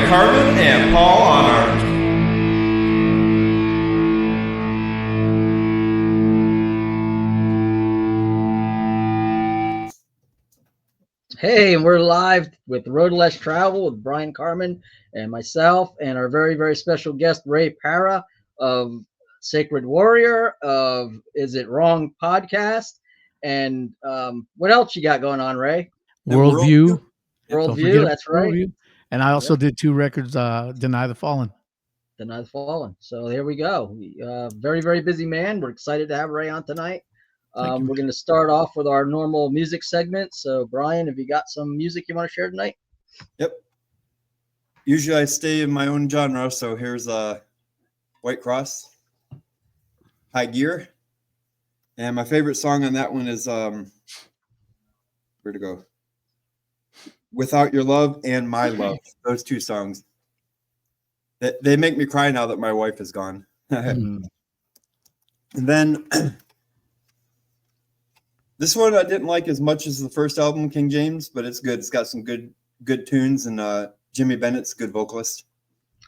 Carman and Paul Ahnert. Hey, and we're live with Road to Less Travel with Bryan, Carman, and myself, and our very, very special guest, Rey Parra of Sacred Warrior, of Is It Wrong podcast. And what else you got going on, Rey? Worldview. Worldview, that's right. Worldview. And I also did 2 records, Deny the Fallen. Deny the Fallen. So here we go. Very, very busy man. We're excited to have Rey on tonight. We're going to start off with our normal music segment. So, Bryan, have you got some music you want to share tonight? Yep. Usually I stay in my own genre. So here's White Cross, High Gear. And my favorite song on that one is where to go? Without Your Love and My Love. Those 2 songs. They make me cry now that my wife is gone. And then this one I didn't like as much as the first album, King James, but it's good. It's got some good tunes, and Jimmy Bennett's a good vocalist.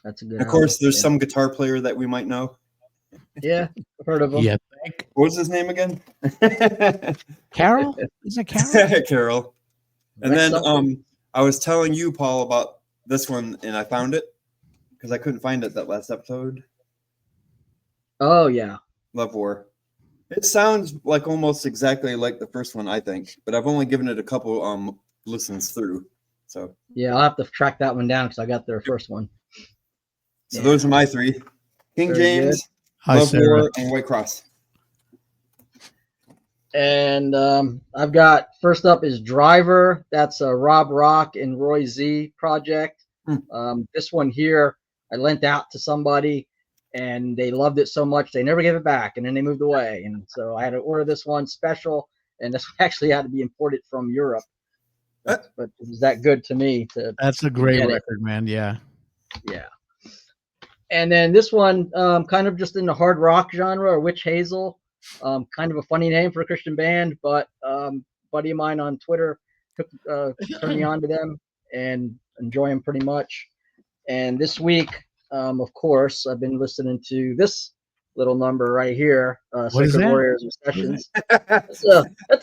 That's a good. And of course, there's some guitar player that we might know. Yeah, I've heard of him. Yeah. What was his name again? Carol? Is it Carol? Carol. And then I was telling you, Paul, about this one, and I found it because I couldn't find it that last episode. Oh, yeah. Love War. It sounds like almost exactly like the first one, I think, but I've only given it a couple listens through. So yeah, I'll have to track that one down because I got their first one. So those are my 3: King Very James, Hi, Love Sarah. War, and White Cross. And I've got first up is Driver. That's a Rob Rock and Roy Z project. This one here I lent out to somebody, and they loved it so much they never gave it back, and then they moved away. And so I had to order this one special, and this actually had to be imported from Europe. But it was that good to me. That's a great record, man. Yeah. Yeah. And then this one, kind of just in the hard rock genre, or Witch Hazel. Kind of a funny name for a Christian band, but buddy of mine on Twitter turned me on to them and enjoy them pretty much. And this week, of course, I've been listening to this little number right here, Sacred Warriors and Sessions. That's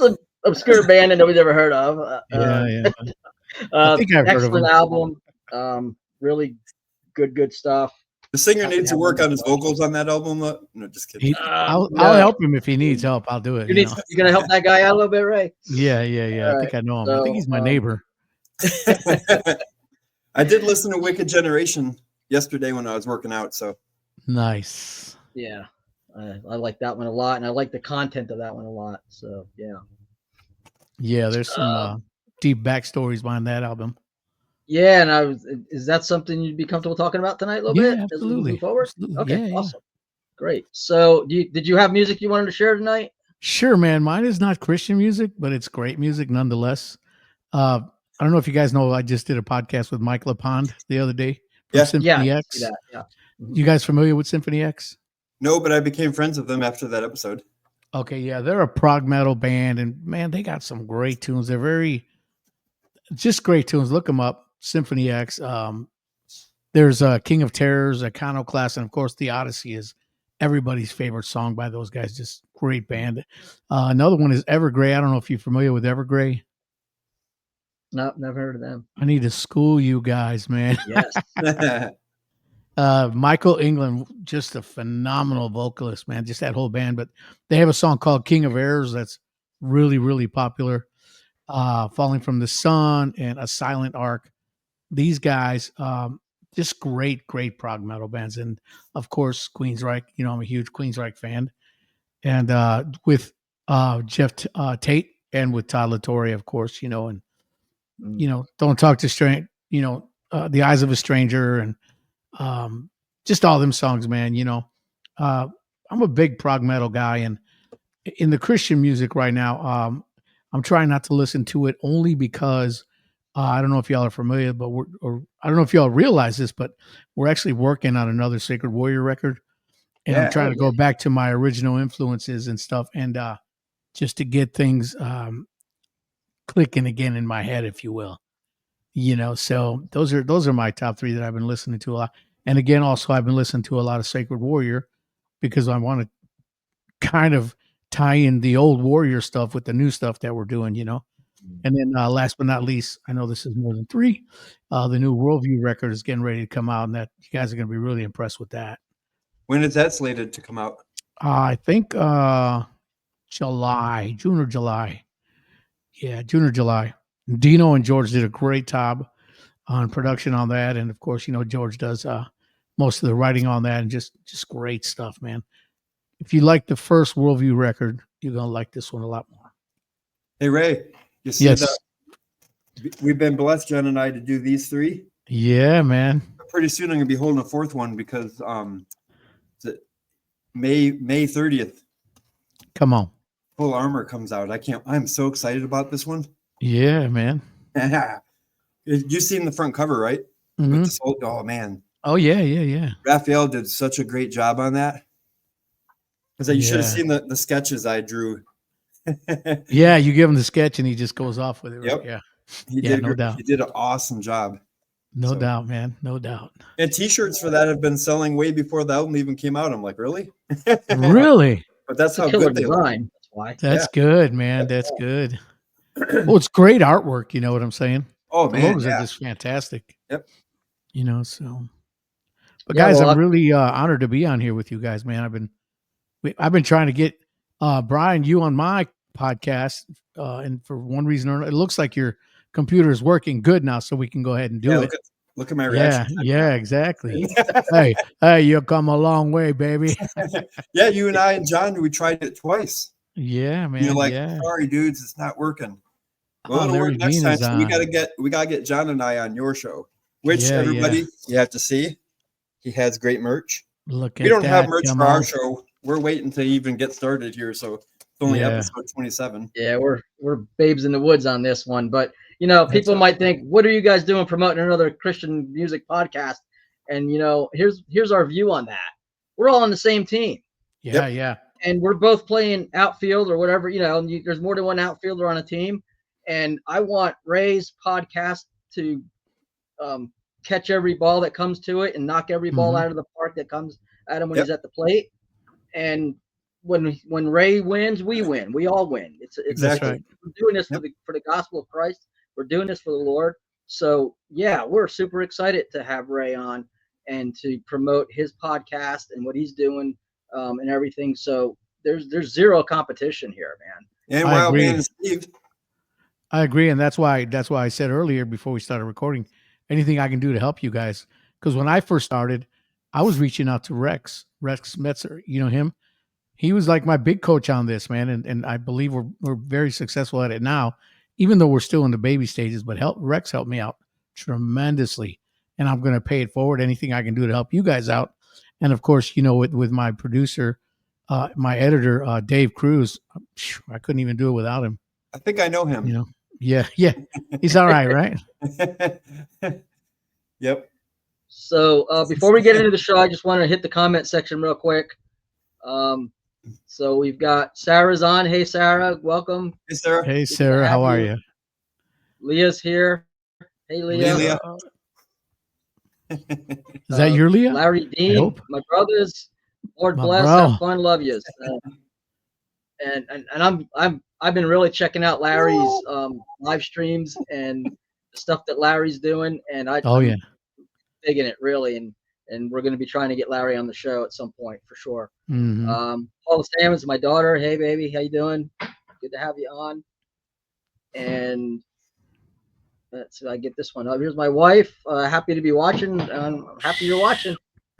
an obscure band that nobody's ever heard of. I think I've heard of them. Album, really good stuff. The singer needs to work on his vocals on that album. No, just kidding. I'll help him if he needs help. I'll do it. You're going to help that guy out a little bit, Rey? Yeah. I think I know him. So, I think he's my neighbor. I did listen to Wicked Generation yesterday when I was working out. So nice. Yeah, I like that one a lot, and I like the content of that one a lot. So yeah, there's some deep backstories behind that album. Yeah, and is that something you'd be comfortable talking about tonight a little bit? Absolutely. As we move forward? Absolutely. Okay, awesome. Great. So did you have music you wanted to share tonight? Sure, man. Mine is not Christian music, but it's great music nonetheless. I don't know if you guys know, I just did a podcast with Mike LaPond the other day. Symphony X. Yeah. You guys familiar with Symphony X? No, but I became friends with them after that episode. Okay, yeah. They're a prog metal band, and man, they got some great tunes. They're just great tunes. Look them up. Symphony X. There's King of Terrors, Iconoclast, and of course the Odyssey is everybody's favorite song by those guys. Just great band. Another one is Evergrey. I don't know if you're familiar with Evergrey. No, never heard of them. I need to school you guys, man. Yes. Michael England, just a phenomenal vocalist, man. Just that whole band. But they have a song called King of Errors that's really, really popular. Falling from the Sun and A Silent Arc. These guys, just great prog metal bands. And of course, Queensryche, I'm a huge Queensryche fan. And with Jeff Tate and with Todd La Torre, of course, and Don't Talk to Strange, The Eyes of a Stranger, and just all them songs, man. I'm a big prog metal guy, and in the Christian music right now, I'm trying not to listen to it only because I don't know if y'all are familiar, but I don't know if y'all realize this, but we're actually working on another Sacred Warrior record, and I'm trying to go back to my original influences and stuff, and just to get things clicking again in my head, if you will. So those are my top 3 that I've been listening to a lot. And again, also I've been listening to a lot of Sacred Warrior because I want to kind of tie in the old Warrior stuff with the new stuff that we're doing. And then last but not least, I know this is more than 3. The new Worldview record is getting ready to come out, and that you guys are going to be really impressed with that. When is that slated to come out? I think June or July. Yeah, June or July. Dino and George did a great job on production on that, and of course, George does most of the writing on that, and just great stuff, man. If you like the first Worldview record, you're gonna like this one a lot more. Hey Ray, you see Yes. that we've been blessed, Jen and I, to do these 3. Yeah, man. Pretty soon I'm gonna be holding a 4th one because May 30th. Come on. Full Armor comes out. I'm so excited about this one. Yeah, man. You've seen the front cover, right? Mhm. With this oh man. Oh yeah. Raphael did such a great job on that. Because you should have seen the sketches I drew. Yeah, you give him the sketch and he just goes off with it. Right? Yep. Yeah. He did an awesome job. No doubt, man. No doubt. And t-shirts for that have been selling way before the album even came out. I'm like, really? Really? But that's how Killer good they look. design. That's why. That's good, man. That's good. Well, it's great artwork. You know what I'm saying? Oh The man, logos are just fantastic. Yep. So. But Yeah, guys, well, I'm really honored to be on here with you guys, man. I've been trying to get Bryan, you on my podcast, and for one reason or another, it looks like your computer is working good now, so we can go ahead and do it. Look at my reaction. Yeah, exactly. hey, you've come a long way, baby. Yeah, you and I and John, we tried it twice. Yeah, man. You're like, yeah. sorry, dudes, it's not working. Well, it'll Larry work next Dean time. is So we gotta get John and I on your show. Which everybody you have to see. He has great merch. Look at we don't that. have merch Come for our on. show. We're waiting to even get started here, so it's only episode 27. Yeah, we're babes in the woods on this one, but people That's might think, what are you guys doing promoting another Christian music podcast? And here's our view on that. We're all on the same team. Yeah. And we're both playing outfield or whatever, there's more than one outfielder on a team. And I want Ray's podcast to catch every ball that comes to it and knock every ball out of the park that comes at him when he's at the plate. And when Ray wins, we win. We all win. It's Exactly. Right. We're doing this for the gospel of Christ. We're doing this for the Lord. So yeah, we're super excited to have Ray on and to promote his podcast and what he's doing and everything. So there's zero competition here, man. And Wild Man and Steve. I agree, and that's why I said earlier before we started recording, anything I can do to help you guys. Because when I first started, I was reaching out to Rex Metzer. You know him? He was like my big coach on this, man, and I believe we're very successful at it now, even though we're still in the baby stages. But Rex helped me out tremendously, and I'm going to pay it forward. Anything I can do to help you guys out, and of course, with my producer, my editor, Dave Cruz, I couldn't even do it without him. I think I know him. Yeah, he's all right, right? Yep. So before we get into the show, I just want to hit the comment section real quick. So we've got Sarah's on. Hey, Sarah, welcome. Hey, Sarah. Hey, Sarah, how are you? Leah's here. Hey, Leah. Hey, Leah. Is that your Leah? Larry Dean, my brothers. Lord bless. Bro. Have fun. Love yous. And I've been really checking out Larry's live streams and the stuff that Larry's doing, and I'm digging it really, and we're going to be trying to get Larry on the show at some point for sure. Mm-hmm. Paula Salmon's my daughter. Hey baby, how you doing? Good to have you on. And let's see, I get this one. Oh, here's my wife. Happy to be watching. Happy you're watching.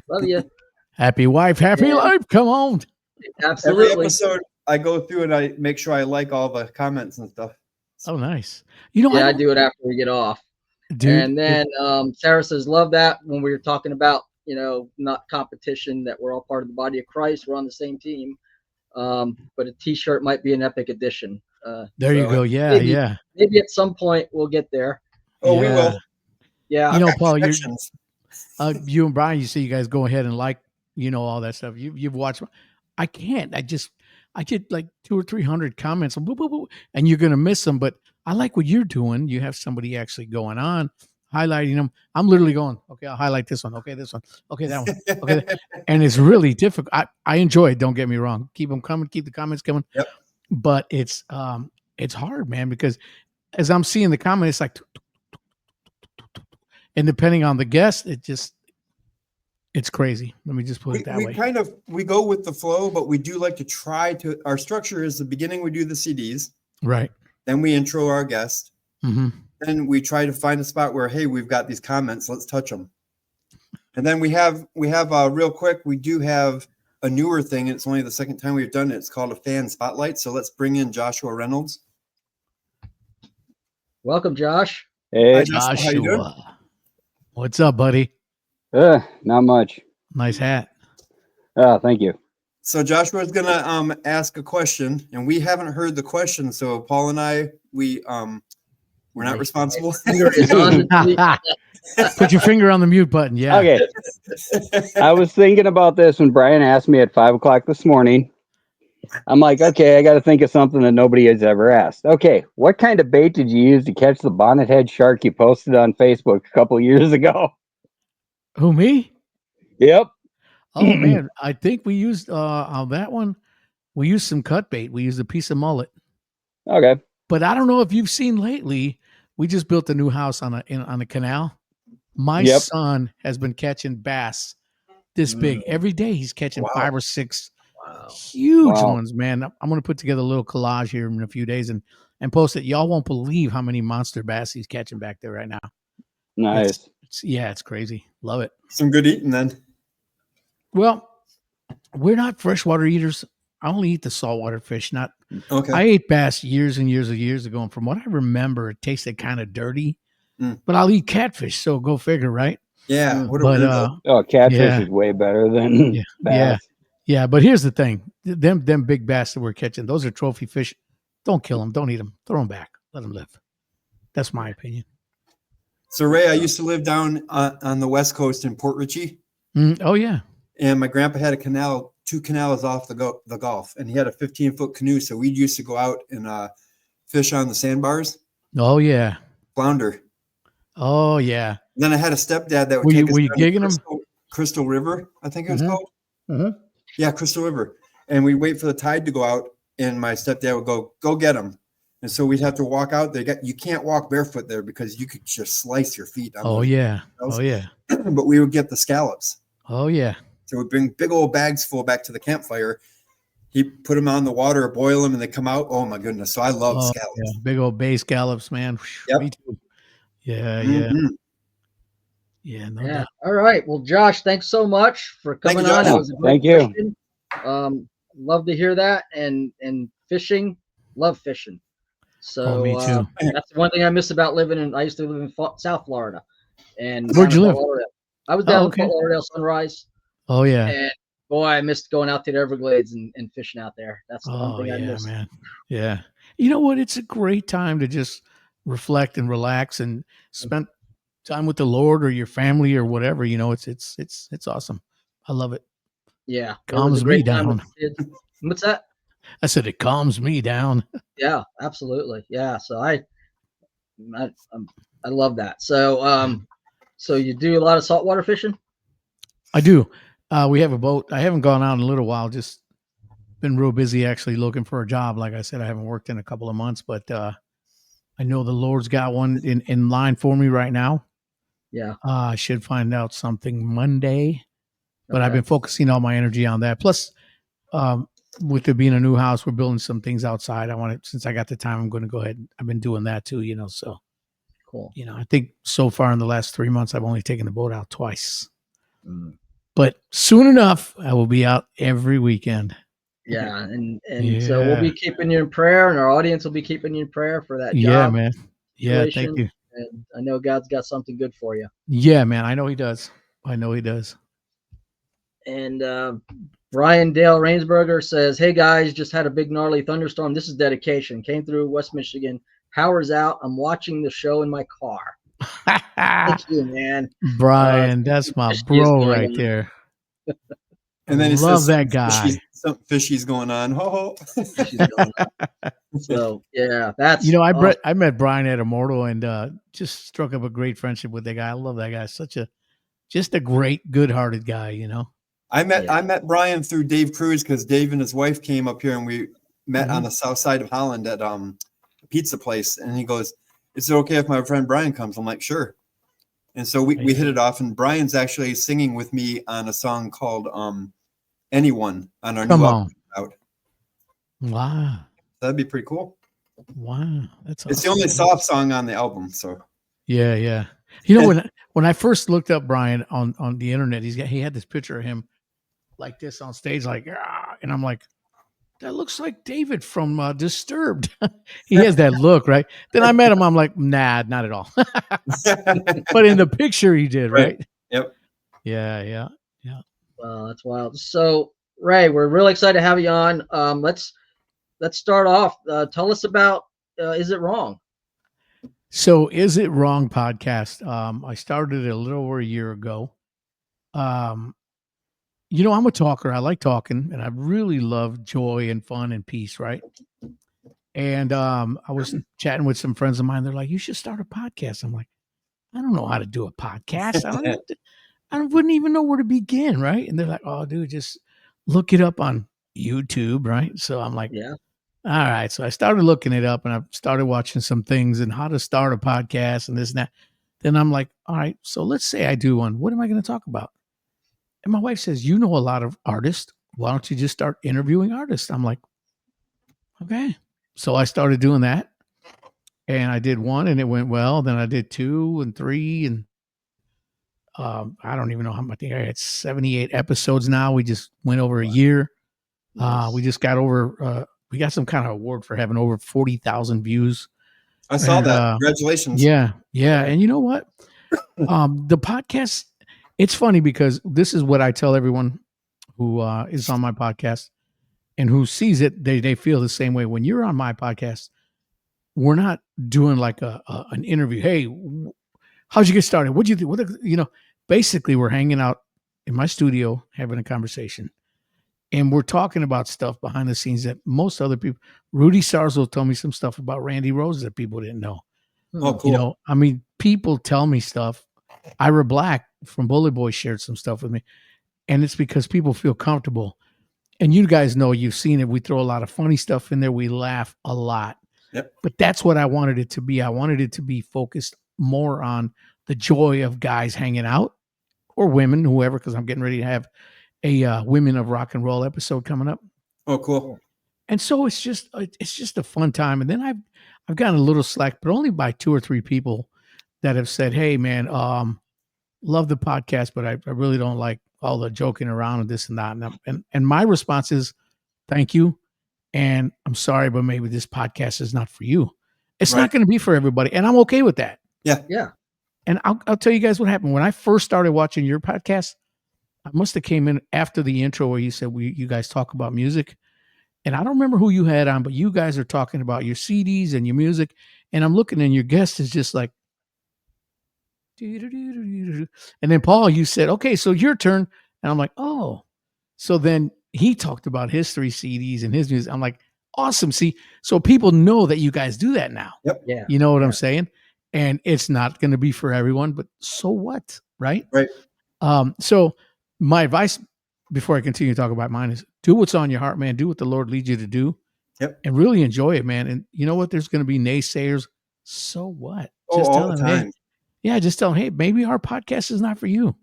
Love you. Happy wife, happy life. Come on. Absolutely. Every episode I go through and I make sure I like all the comments and stuff. Oh, nice. I do it after we get off. Dude, and then Sarah says, love that when we were talking about, not competition, that we're all part of the body of Christ. We're on the same team. But a t-shirt might be an epic edition. There you go. Yeah, maybe at some point we'll get there. Oh, we will. Yeah. Paul, you and Bryan, you see you guys go ahead and all that stuff. You've watched. I can't. I get like 200 or 300 comments, and you're going to miss them. But I like what you're doing. You have somebody actually going on, highlighting them. I'm literally going, okay, I'll highlight this one. Okay, this one. Okay, that one. Okay. And it's really difficult. I enjoy it. Don't get me wrong. Keep them coming. Keep the comments coming. Yep. But it's hard, man, because as I'm seeing the comment, it's like, and depending on the guest, it's crazy. Let me just put it that way. We go with the flow, but we do like to try to. Our structure is the beginning. We do the CDs, right? Then we intro our guest. Mm-hmm. Then we try to find a spot where, hey, we've got these comments. Let's touch them. And then we have real quick. We do have a newer thing. It's only the second time we've done it. It's called a fan spotlight. So let's bring in Joshua Reynolds. Welcome, Josh. Hey, Hi, Joshua. How you doing? What's up, buddy? Not much. Nice hat. Thank you. So Joshua is gonna ask a question, and we haven't heard the question. So Paul and I, we're not responsible. Put your finger on the mute button. Yeah. Okay. I was thinking about this when Bryan asked me at 5:00 this morning. I'm like, okay, I got to think of something that nobody has ever asked. Okay, what kind of bait did you use to catch the bonnethead shark you posted on Facebook a couple of years ago? Who, me? Yep. Oh man, I think we used on that one. We used some cut bait. We used a piece of mullet. Okay. But I don't know if you've seen lately. We just built a new house on a canal. My son has been catching bass this big every day. He's catching 5 or 6 huge ones, man. I'm going to put together a little collage here in a few days and post it. Y'all won't believe how many monster bass he's catching back there right now. Nice. It's crazy. Love it. Some good eating then. Well, we're not freshwater eaters. I only eat the saltwater fish. Not okay. I ate bass years and years ago, and from what I remember, it tasted kind of dirty. But I'll eat catfish, so go figure, right? Yeah. Catfish is way better than bass. Yeah. But here's the thing: them big bass that we're catching, those are trophy fish. Don't kill them. Don't eat them. Throw them back. Let them live. That's my opinion. So Ray, I used to live down on the West Coast in Port Richey. Oh yeah. And my grandpa had a canal, 2 canals off the Gulf, and he had a 15-foot canoe. So we used to go out and fish on the sandbars. Oh yeah. Flounder. Oh yeah. And then I had a stepdad that would were take you us gigging to them? Crystal River, I think it was called. Mm-hmm. Yeah, Crystal River. And we'd wait for the tide to go out, and my stepdad would go get them. And so we'd have to walk out there. You can't walk barefoot there because you could just slice your feet. Oh yeah. But we would get the scallops. Oh yeah. So we'd bring big old bags full back to the campfire. He put them on the water, boil them, and they come out. Oh my goodness! So I love scallops. Yeah. Big old bay scallops, man. Yep. Me too. Yeah. No doubt. All right. Well, Josh, thanks so much for coming on. It was a great Thank you. question. Love to hear that. And fishing, love fishing. So me too. That's one thing I miss about living I used to live in South Florida. And where'd you live? I was down in Fort Lauderdale, Sunrise. Oh yeah. And boy, I missed going out to the Everglades and fishing out there. That's the one thing I missed. Man. Yeah. You know what? It's a great time to just reflect and relax and spend time with the Lord or your family or whatever. You know, it's awesome. I love it. Yeah. Calms me down. What's that? I said it calms me down. Yeah, absolutely. Yeah. So I love that. So so you do a lot of saltwater fishing? I do. We have a boat. I haven't gone out in a little while. Just been real busy actually looking for a job. Like I said, I haven't worked in a couple of months, but I know the Lord's got one in line for me right now. Yeah. I should find out something Monday, but I've been focusing all my energy on that. Plus, with it being a new house, we're building some things outside. Since I got the time, I'm going to go ahead. I've been doing that too, so. Cool. I think so far in the last 3 months, I've only taken the boat out twice. But soon enough, I will be out every weekend. Yeah, and so we'll be keeping you in prayer, and our audience will be keeping you in prayer for that job. Yeah, man. Yeah, thank you. And I know God's got something good for you. Yeah, man. I know He does. And Brian Dale Rainsberger says, "Hey guys, just had a big gnarly thunderstorm. This is dedication. Came through West Michigan. Power's out. I'm watching the show in my car." Thank you, man. Brian, that's my bro right there. And then he love says, that guy. Something fishy's going on. Ho ho. She's going on. So yeah, that's You know, awesome. I met Bryan at Immortal and just struck up a great friendship with that guy. I love that guy. Just a great, good-hearted guy. You know. I met Bryan through Dave Cruz because Dave and his wife came up here and we met on the south side of Holland at a pizza place. And he goes, "Is it okay if my friend Bryan comes?" I'm like, "Sure." And so we hit it off. And Bryan's actually singing with me on a song called "Anyone" on our Come new on. album out. Wow. That'd be pretty cool. Wow. That's awesome. It's the only soft song on the album. So Yeah, yeah. You know, when I first looked up Bryan on the internet, he had this picture of him like this on stage, like, and I'm like, that looks like David from Disturbed. He has that look, right? Then I met him. I'm like, nah, not at all. But in the picture, he did, right? Yep. Yeah. That's wild. So Ray, we're really excited to have you on. Let's start off. Tell us about Is It Wrong? So, Is It Wrong podcast? I started it a little over a year ago. You know, I'm a talker. I like talking, and I really love joy and fun and peace, right? And I was chatting with some friends of mine. They're like, "You should start a podcast." I'm like, "I don't know how to do a podcast. I wouldn't even know where to begin, right?" And they're like, "Oh, dude, just look it up on YouTube, right?" So I'm like, Yeah. all right. So I started looking it up and I started watching some things and how to start a podcast and this and that. Then I'm like, all right, so let's say I do one. What am I going to talk about? And my wife says, you know a lot of artists. Why don't you just start interviewing artists? I'm like, okay. So I started doing that. And I did one and it went well. Then I did 2 and 3. And I don't even know how much. I think I had 78 episodes now. We just went over a year. Nice. We just got over, we got some kind of award for having over 40,000 views. I saw that. Congratulations. Yeah. And you know what? The podcast, it's funny because this is what I tell everyone who is on my podcast and who sees it. They feel the same way. When you're on my podcast, we're not doing like an interview. Hey, how'd you get started? What'd you do? Basically we're hanging out in my studio, having a conversation. And we're talking about stuff behind the scenes that most other people. Rudy Sarzo told me some stuff about Randy Rose that people didn't know. Oh, cool. I mean, people tell me stuff. Ira Black from Bullet Boy shared some stuff with me. And it's because people feel comfortable. And you guys know, you've seen it. We throw a lot of funny stuff in there. We laugh a lot. Yep. But that's what I wanted it to be. I wanted it to be focused more on the joy of guys hanging out or women, whoever, because I'm getting ready to have a Women of Rock and Roll episode coming up. Oh, cool. And so it's just a fun time. And then I've gotten a little slack, but only by 2 or 3 people that have said, "Hey man, love the podcast, but I really don't like all the joking around and this and that." And my response is, thank you. And I'm sorry, but maybe this podcast is not for you. It's not going to be for everybody. And I'm okay with that. Yeah. And I'll tell you guys what happened. When I first started watching your podcast, I must have came in after the intro where you said you guys talk about music. And I don't remember who you had on, but you guys are talking about your CDs and your music. And I'm looking and your guest is just like, and then Paul, you said, okay, so your turn. And I'm like, oh. So then he talked about his 3 CDs and his music. I'm like, awesome. See, so people know that you guys do that now. Yep. Yeah. You know what I'm saying? And it's not going to be for everyone, but so what? Right. Right. So my advice before I continue to talk about mine is do what's on your heart, man. Do what the Lord leads you to do. Yep. And really enjoy it, man. And you know what? There's going to be naysayers. So what? Just all the time. Hey, just tell them, hey, maybe our podcast is not for you.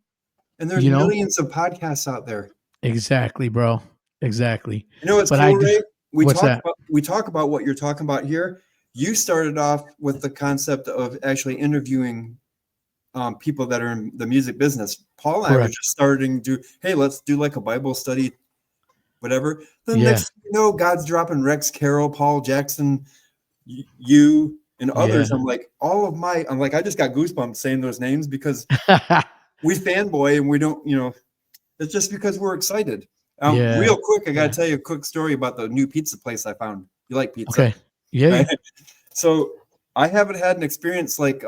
And there's millions of podcasts out there. Exactly, bro. Exactly. You know what's But cool, Ray? We talk about what you're talking about here. You started off with the concept of actually interviewing people that are in the music business. Paul and I were just starting to do, hey, let's do like a Bible study, whatever. The next thing you know, God's dropping Rex Carroll, Paul Jackson, you and others. I'm like, I just got goosebumps saying those names because we fanboy and we don't, it's just because we're excited. Real quick, I got to tell you a quick story about the new pizza place I found. You like pizza? Okay. Yeah. Right? So I haven't had an experience like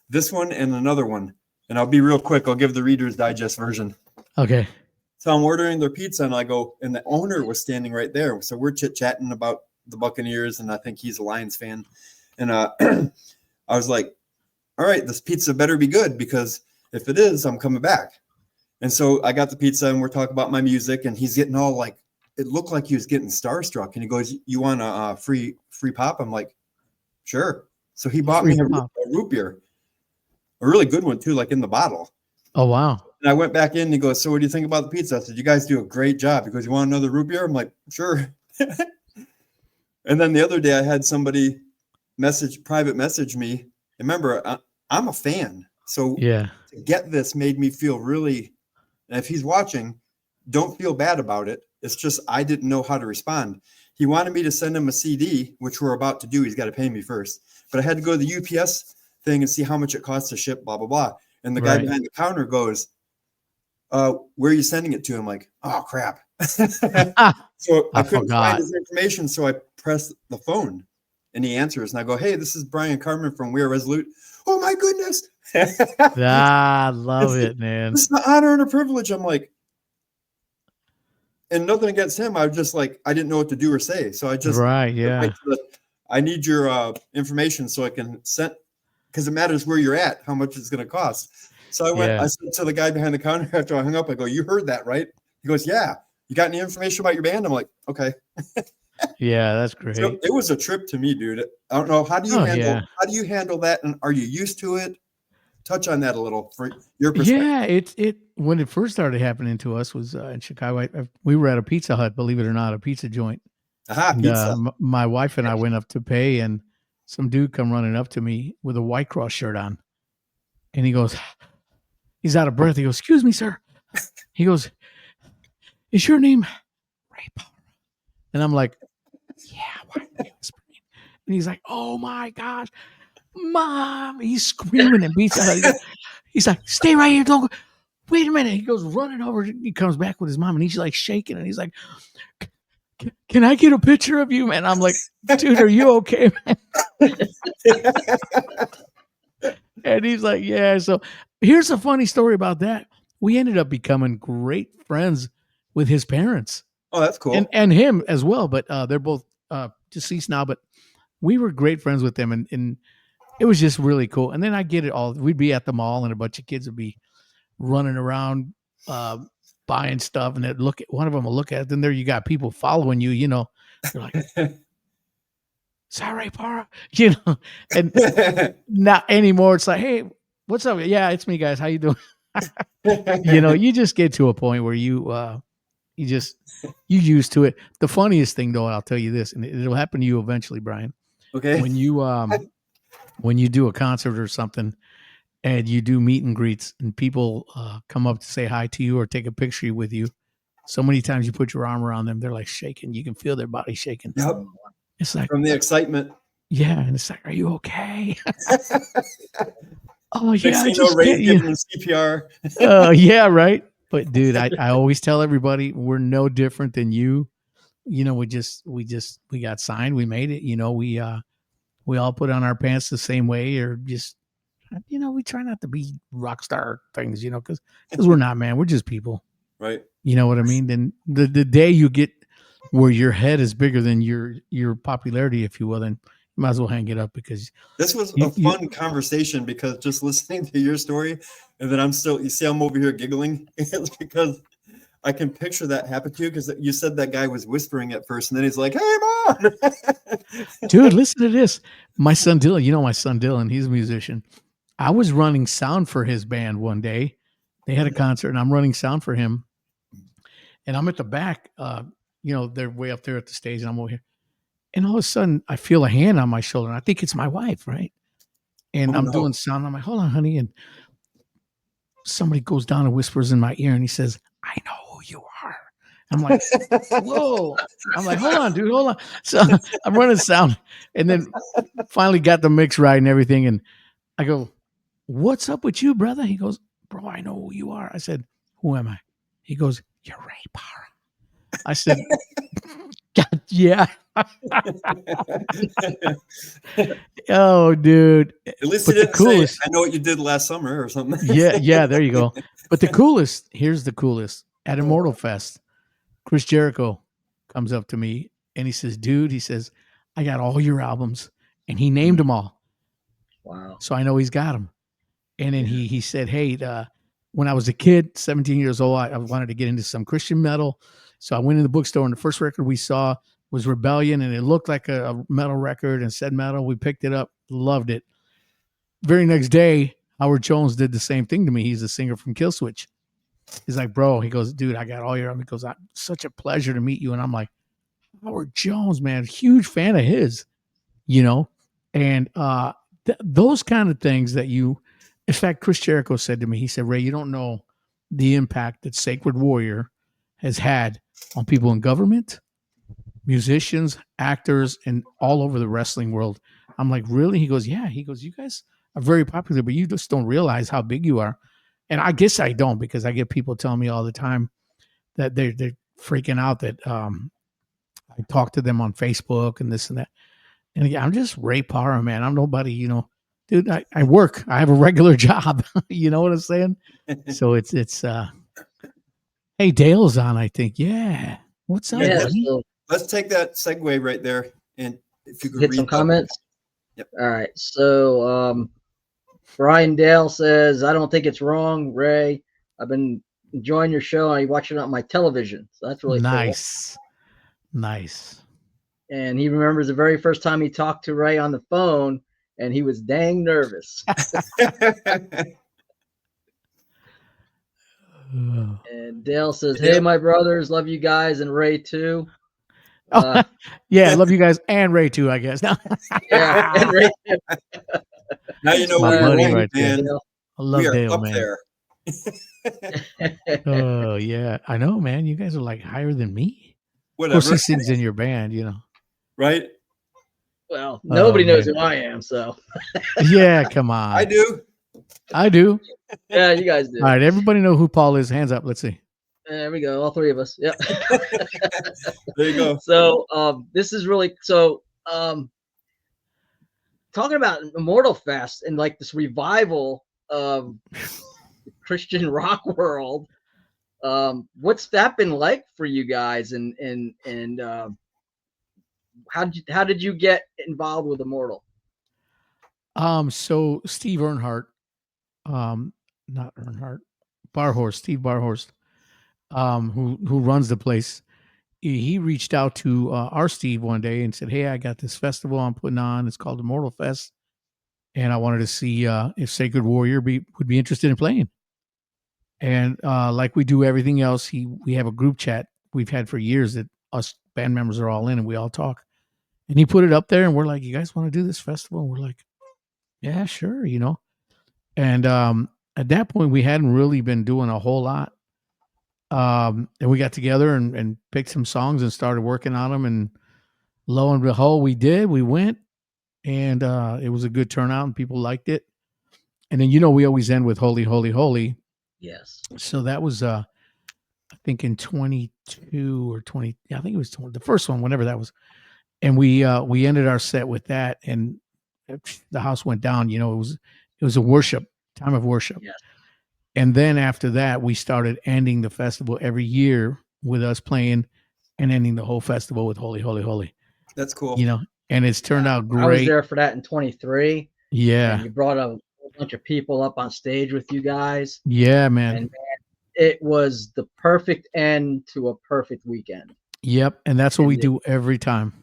this one and another one. And I'll be real quick. I'll give the Reader's Digest version. Okay. So I'm ordering their pizza, and I go, and the owner was standing right there. So we're chit-chatting about the Buccaneers, and I think he's a Lions fan. And I was like, all right, this pizza better be good, because if it is, I'm coming back. And so I got the pizza, and we're talking about my music, and he's getting all like, it looked like he was getting starstruck. And he goes, you want a free pop? I'm like, sure. So he bought me a root beer, a really good one too, like in the bottle. Oh, wow. And I went back in, and he goes, so what do you think about the pizza? I said, you guys do a great job. He goes, you want another root beer? I'm like, sure. And then the other day I had somebody private message me. Remember, I'm a fan. So yeah, to get this made me feel really, and if he's watching, don't feel bad about it. It's just, I didn't know how to respond. He wanted me to send him a CD, which we're about to do. He's got to pay me first, but I had to go to the UPS thing and see how much it costs to ship, blah, blah, blah. And the guy behind the counter goes, where are you sending it to? I'm like, oh crap. So I couldn't find his information. So I pressed the phone, and he answers, and I go, hey, this is Bryan Carman from We Are Resolute. Oh my goodness. I love it, man. It's an honor and a privilege. I'm like, and nothing against him. I was just like, I didn't know what to do or say. So I just, I need your information so I can send, because it matters where you're at, how much it's going to cost. So I said to the guy behind the counter after I hung up, I go, you heard that, right? He goes, yeah. You got any information about your band? I'm like, okay. Yeah, that's great. So it was a trip to me, dude. I don't know. How do you handle that? And are you used to it? Touch on that a little for your perspective. Yeah, it when it first started happening to us was in Chicago. We were at a Pizza Hut, believe it or not, a pizza joint. Pizza. My wife and I went up to pay, and some dude come running up to me with a White Cross shirt on, and he goes, he's out of breath. He goes, excuse me, sir. He goes, is your name Rey Parra? And I'm like, yeah, why are you whispering? And he's like, oh my gosh, Mom. He's screaming and beats out. He's like, stay right here. Don't go. Wait a minute. He goes running over. He comes back with his mom, and he's like shaking, and he's like, can I get a picture of you, man? I'm like, dude, are you okay, man? And he's like, yeah. So here's a funny story about that. We ended up becoming great friends with his parents. Oh, that's cool. And him as well. But they're both deceased now. But we were great friends with them. And it was just really cool. And then I get it all. We'd be at the mall, and a bunch of kids would be running around buying stuff. And one of them will look at it. Then there you got people following you, you know. They're like, is that Rey Parra? You know, and not anymore. It's like, hey, what's up? Yeah, it's me, guys. How you doing? You know, you just get to a point where you used to it. The funniest thing, though, I'll tell you this, and it'll happen to you eventually, Bryan. Okay. When you do a concert or something, and you do meet and greets, and people come up to say hi to you or take a picture with you, so many times you put your arm around them, they're like shaking. You can feel their body shaking. Yep. It's like, from the excitement. Yeah, and it's like, are you okay? Oh yeah, I just giving them CPR. Yeah, right. But dude, I always tell everybody we're no different than you. You know, we got signed, we made it. You know, we all put on our pants the same way, or just, you know, we try not to be rock star things, you know, because we're not, man. We're just people, right? You know what I mean? Then the day you get where your head is bigger than your popularity, if you will, then you might as well hang it up, because this was a fun conversation, because just listening to your story, and then you see I'm over here giggling. It's because I can picture that happen to you, because you said that guy was whispering at first, and then he's like, hey, Mom. Dude, listen to this. My son Dylan, you know my son Dylan, he's a musician. I was running sound for his band one day. They had a concert, and I'm running sound for him. And I'm at the back, you know, they're way up there at the stage, and I'm over here. And all of a sudden, I feel a hand on my shoulder, and I think it's my wife, right? And I'm doing sound. I'm like, hold on, honey. And somebody goes down and whispers in my ear, and he says, I know who you are. I'm like, whoa. I'm like, hold on, dude, hold on. So I'm running sound, and then finally got the mix right and everything. And I go, what's up with you, brother? He goes, bro, I know who you are. I said, who am I? He goes, you're Rey Parra. I said, God, yeah. Oh, dude. At least he didn't say, I know what you did last summer or something. Yeah, there you go. But here's the coolest. at Immortal Fest. Chris Jericho comes up to me and he says, dude, he says, I got all your albums. And he named them all. Wow. So I know he's got them. And then he said, hey, when I was a kid, 17 years old, I wanted to get into some Christian metal. So I went in the bookstore and the first record we saw was Rebellion, and it looked like a metal record and said metal. We picked it up, loved it. Very next day, Howard Jones did the same thing to me. He's the singer from Killswitch. He's like, bro, he goes, dude, I got all your, he goes, such a pleasure to meet you. And I'm like, Howard Jones, man, huge fan of his, and those kind of things that in fact, Chris Jericho said to me, he said, Ray, you don't know the impact that Sacred Warrior has had on people in government, musicians, actors, and all over the wrestling world. I'm like, really? He goes, yeah. He goes, you guys are very popular, but you just don't realize how big you are. And I guess I don't, because I get people telling me all the time that they're freaking out that I talk to them on Facebook and this and that. And again, I'm just Rey Parra, man. I'm nobody, dude, I work. I have a regular job. You know what I'm saying? So it's hey, Dale's on, I think. Yeah. What's up, Yeah, buddy? so Let's take that segue right there, and if you could hit read some that. comments. Yep. All right. So Brian Dale says, I don't think it's wrong, Ray. I've been enjoying your show. I watch it on my television. So that's really Nice. Nice. cool. And he remembers the very first time he talked to Ray on the phone, and he was dang nervous. And Dale says, hey, my brothers, love you guys, and Ray too. Yeah, I love you guys and Ray too, I guess. Yeah, and Ray too. Now you know my where buddy you're right there. man. I love We are Dale, up man. there. Oh, yeah. I know, man. You guys are like higher than me. Whatever. Of course, he sings in your band, Right? Well, nobody knows man. who I am, so. Yeah, come on. I do. I do. Yeah, you guys do. All right, everybody know who Paul is. Hands up. Let's see. There we go. All three of us. Yep. There you go. So this is really talking about Immortal Fest and like this revival of the Christian rock world. What's that been like for you guys, and how did you get involved with Immortal? So Steve Earnhardt, not Earnhardt, Barhorst, Steve Barhorst, who runs the place. He reached out to our Steve one day and said, hey, I got this festival I'm putting on. It's called Immortal Fest. And I wanted to see if Sacred Warrior would be interested in playing. And like we do everything else, we have a group chat we've had for years that us band members are all in and we all talk. And he put it up there and we're like, you guys want to do this festival? And we're like, yeah, sure, And at that point, we hadn't really been doing a whole lot. And we got together and picked some songs and started working on them. And lo and behold, we did. We went, and it was a good turnout, and people liked it. And then, we always end with Holy, Holy, Holy. Yes. So that was, I think, in 22 or 20. Yeah, I think it was 20, the first one, whenever that was. And we ended our set with that, and the house went down. It was a worship time of worship. Yes. And then after that, we started ending the festival every year with us playing and ending the whole festival with Holy, Holy, Holy. That's cool. And it's turned out great. I was there for that in 23. Yeah. And you brought a bunch of people up on stage with you guys. Yeah, man. And it was the perfect end to a perfect weekend. Yep. And that's what we do every time.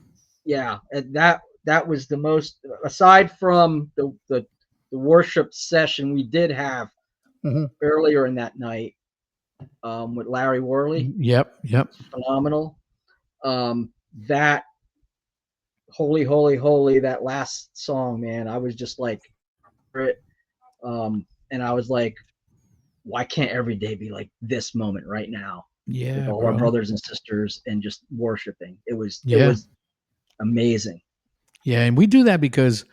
Yeah. And that was the most, aside from the worship session we did have earlier in that night with Larry Worley. Yep. Phenomenal. That Holy, Holy, Holy, that last song, man, I was just like, and I was like, why can't every day be like this moment right now? Yeah. With all bro. our brothers and sisters and just worshiping. It was amazing. Yeah. And we do that because,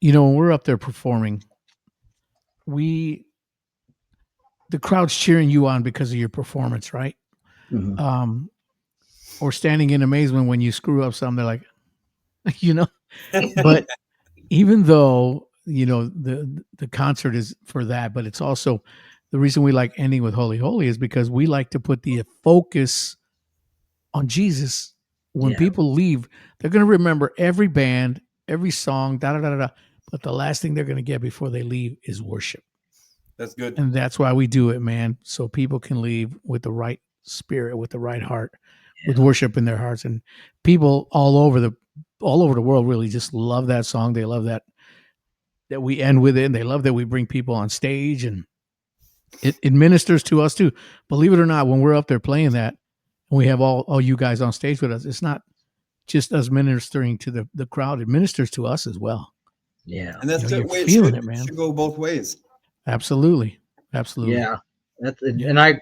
when we're up there performing, the crowd's cheering you on because of your performance, right? Mm-hmm. Or standing in amazement when you screw up something. They're like, but even though, the concert is for that, but it's also the reason we like ending with Holy Holy is because we like to put the focus on Jesus. When Yeah. people leave, they're going to remember every band, every song, da da da da. But the last thing they're going to get before they leave is worship. That's good. And that's why we do it, man. So people can leave with the right spirit, with the right heart, with worship in their hearts. And people all over the world really just love that song. They love that we end with it, and they love that we bring people on stage, and it ministers to us too. Believe it or not, when we're up there playing that, and we have all you guys on stage with us, it's not just us ministering to the crowd. It ministers to us as well. Yeah. And that's You know, the you're way it feeling should. it, man. It should go both ways. Absolutely. Yeah. Yeah. And I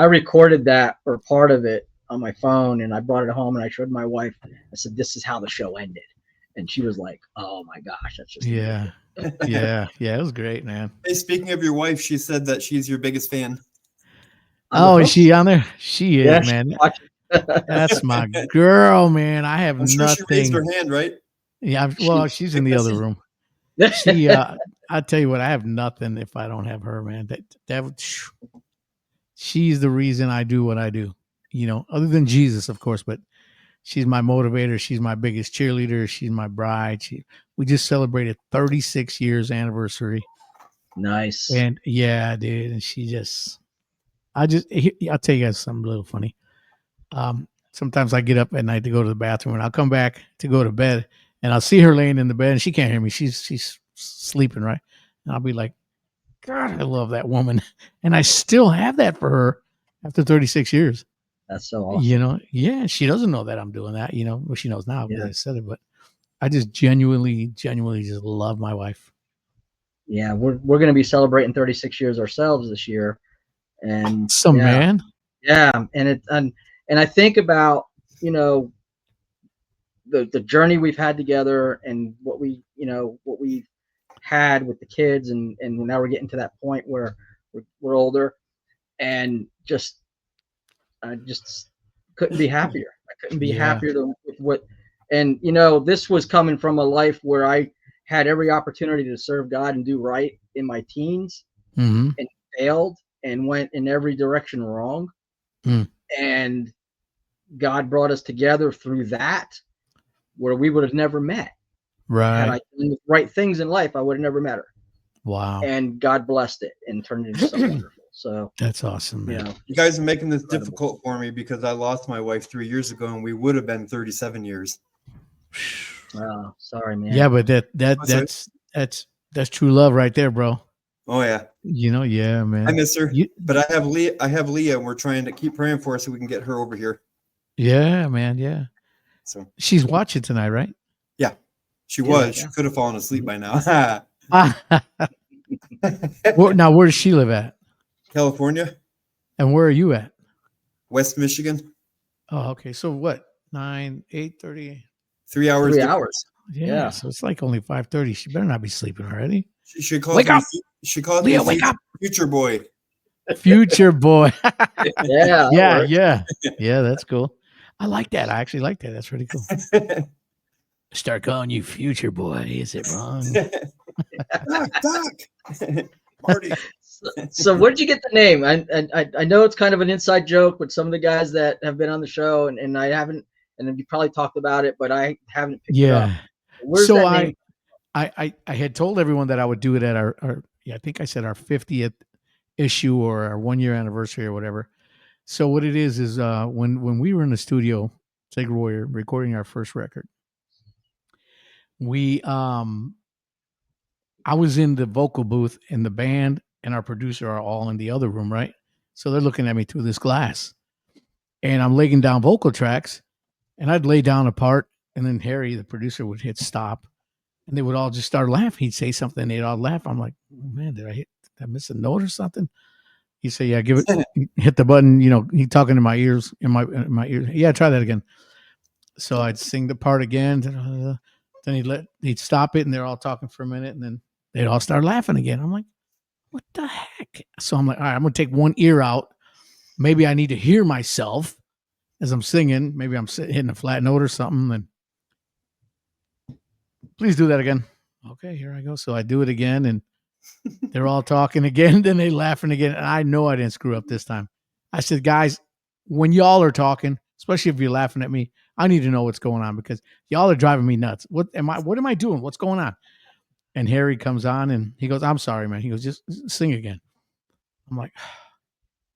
recorded that, or part of it, on my phone, and I brought it home and I showed my wife. I said, "This is how the show ended," and she was like, "Oh my gosh, that's just Yeah. Yeah. It was great, man. Hey, speaking of your wife, she said that she's your biggest fan. Oh, is she on there? She is, Yeah, man. she's watching. That's my girl, man. I have I'm sure she raised her nothing. hand, right? Yeah, well, she's in the other room. She, I tell you what, I have nothing if I don't have her, man. She's the reason I do what I do. You know, other than Jesus, of course, but she's my motivator. She's my biggest cheerleader. She's my bride. We just celebrated 36 years anniversary. Nice. And yeah, dude. And I'll tell you guys something a little funny. Sometimes I get up at night to go to the bathroom, and I'll come back to go to bed, and I'll see her laying in the bed, and she can't hear me. She's sleeping, right? And I'll be like, God, I love that woman. And I still have that for her after 36 years. That's so awesome. You know, yeah, she doesn't know that I'm doing that, you know. Well, she knows now because I said it, but I just genuinely just love my wife. Yeah, we're going to be celebrating 36 years ourselves this year. And man. Yeah, and I think about, you know, the journey we've had together, and what we've had with the kids, and now we're getting to that point where we're older, and I just couldn't be happier. I couldn't be happier with what, and you know, this was coming from a life where I had every opportunity to serve God and do right in my teens, and failed and went in every direction wrong. And God brought us together through that, where we would have never met. Right. Had I done the right things in life, I would have never met her. Wow. And God blessed it and turned it into something wonderful. So that's awesome, man. You know, you guys are making this difficult for me because I lost my wife 3 years ago, and we would have been 37 years. Oh, sorry, man. Yeah, but that's true love right there, bro. Oh yeah. You know, yeah, man. I miss her, but I have Leah, and we're trying to keep praying for her so we can get her over here. Yeah, man. Yeah. So she's watching tonight, right? Yeah, she was. She could have fallen asleep by now. Now, where does she live at? California. And where are you at? West Michigan. Oh, okay. So what? 8:30. 3 hours. 3 hours. Yeah. So it's like only 5:30. She better not be sleeping already. She calls wake me. up. She calls Leah, me wake up. Future boy. Future boy. Yeah. Yeah. That's cool. I like that. I actually like that. That's really cool. Start calling you future boy. Is it wrong? Doc. Marty. So where'd you get the name? I know it's kind of an inside joke with some of the guys that have been on the show, and I haven't, and you probably talked about it, but I haven't picked it up. Where's so that name? I had told everyone that I would do it at our I think I said our 50th issue or our 1 year anniversary or whatever. So what it is when we were in the studio, Sacred Warrior, recording our first record, I was in the vocal booth, and the band and our producer are all in the other room, right? So they're looking at me through this glass, and I'm laying down vocal tracks, and I'd lay down a part, and then Harry, the producer, would hit stop, and they would all just start laughing. He'd say something, and they'd all laugh. I'm like, oh, man, did I miss a note or something? He'd say, yeah, hit the button. You know, he talking in my ears, in my ears. Yeah, try that again. So I'd sing the part again. Then he'd stop it, and they're all talking for a minute, and then they'd all start laughing again. I'm like, what the heck? So I'm like, all right, I'm going to take one ear out. Maybe I need to hear myself as I'm singing. Maybe I'm hitting a flat note or something. And please do that again. Okay, here I go. So I do it again, and They're all talking again. Then they laughing again. And I know I didn't screw up this time. I said, guys, when y'all are talking, especially if you're laughing at me, I need to know what's going on because y'all are driving me nuts. What am I doing? What's going on? And Harry comes on and he goes, I'm sorry, man. He goes, just sing again. I'm like,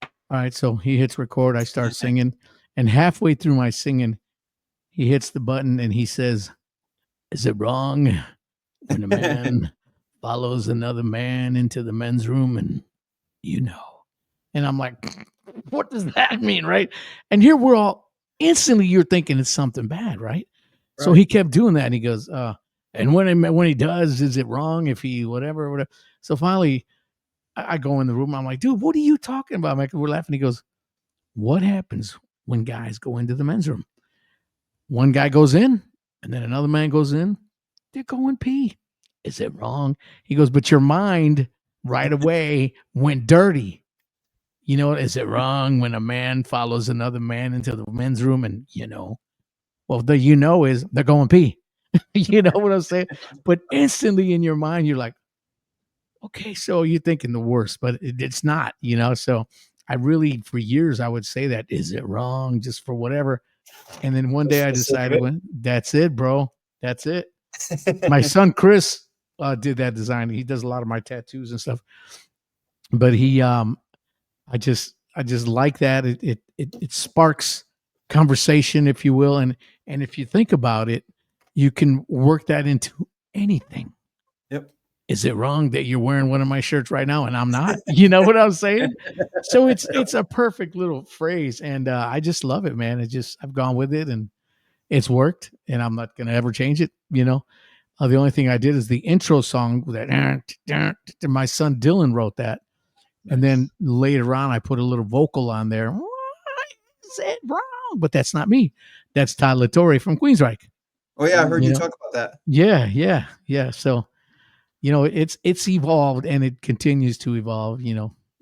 all right. So he hits record. I start singing. And halfway through my singing, he hits the button and he says, is it wrong when a man follows another man into the men's room and and I'm like, what does that mean? Right. And here we're all instantly you're thinking it's something bad. Right. So he kept doing that. And he goes, and when he does, is it wrong if he whatever. So finally I go in the room. I'm like, dude, what are you talking about? We're laughing. He goes, what happens when guys go into the men's room? One guy goes in and then another man goes in. They're going pee. Is it wrong? He goes, but your mind right away went dirty. Is it wrong when a man follows another man into the men's room and, well, the is they're going pee. You know what I'm saying? But instantly in your mind, you're like, okay, so you're thinking the worst, but it's not, So I really, for years, I would say that, is it wrong? Just for whatever. And then one day I decided, well, that's it, bro. That's it. My son, Chris, did that design. He does a lot of my tattoos and stuff, but he, I just like that. It sparks conversation, if you will. And if you think about it, you can work that into anything. Yep. Is it wrong that you're wearing one of my shirts right now and I'm not? You know what I'm saying? So it's a perfect little phrase. And I just love it, man. I've gone with it and it's worked and I'm not going to ever change it. The only thing I did is the intro song that my son Dylan wrote that. And then later on, I put a little vocal on there. Why is it wrong? But that's not me. That's Todd Latore from Queensryche. Oh yeah, I heard you talk about that. Yeah. So, it's evolved and it continues to evolve,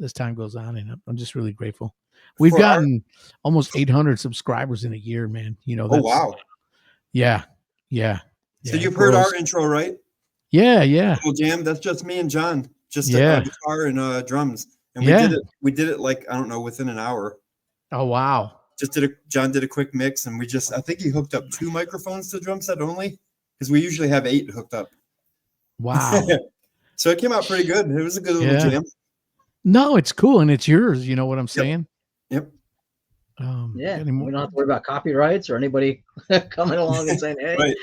as time goes on. And I'm just really grateful. We've gotten almost 800 subscribers in a year, man. Oh, wow. Yeah. So you've heard our intro, right? Yeah. Little jam. That's just me and John. Just Yeah. guitar and drums. And we did it like, I don't know, within an hour. Oh, wow. John did a quick mix and I think he hooked up 2 microphones to the drum set only because we usually have 8 hooked up. Wow. So it came out pretty good. It was a good little jam. No, it's cool. And it's yours. You know what I'm saying? Yep. We don't have to worry about copyrights or anybody coming along and saying, hey, right.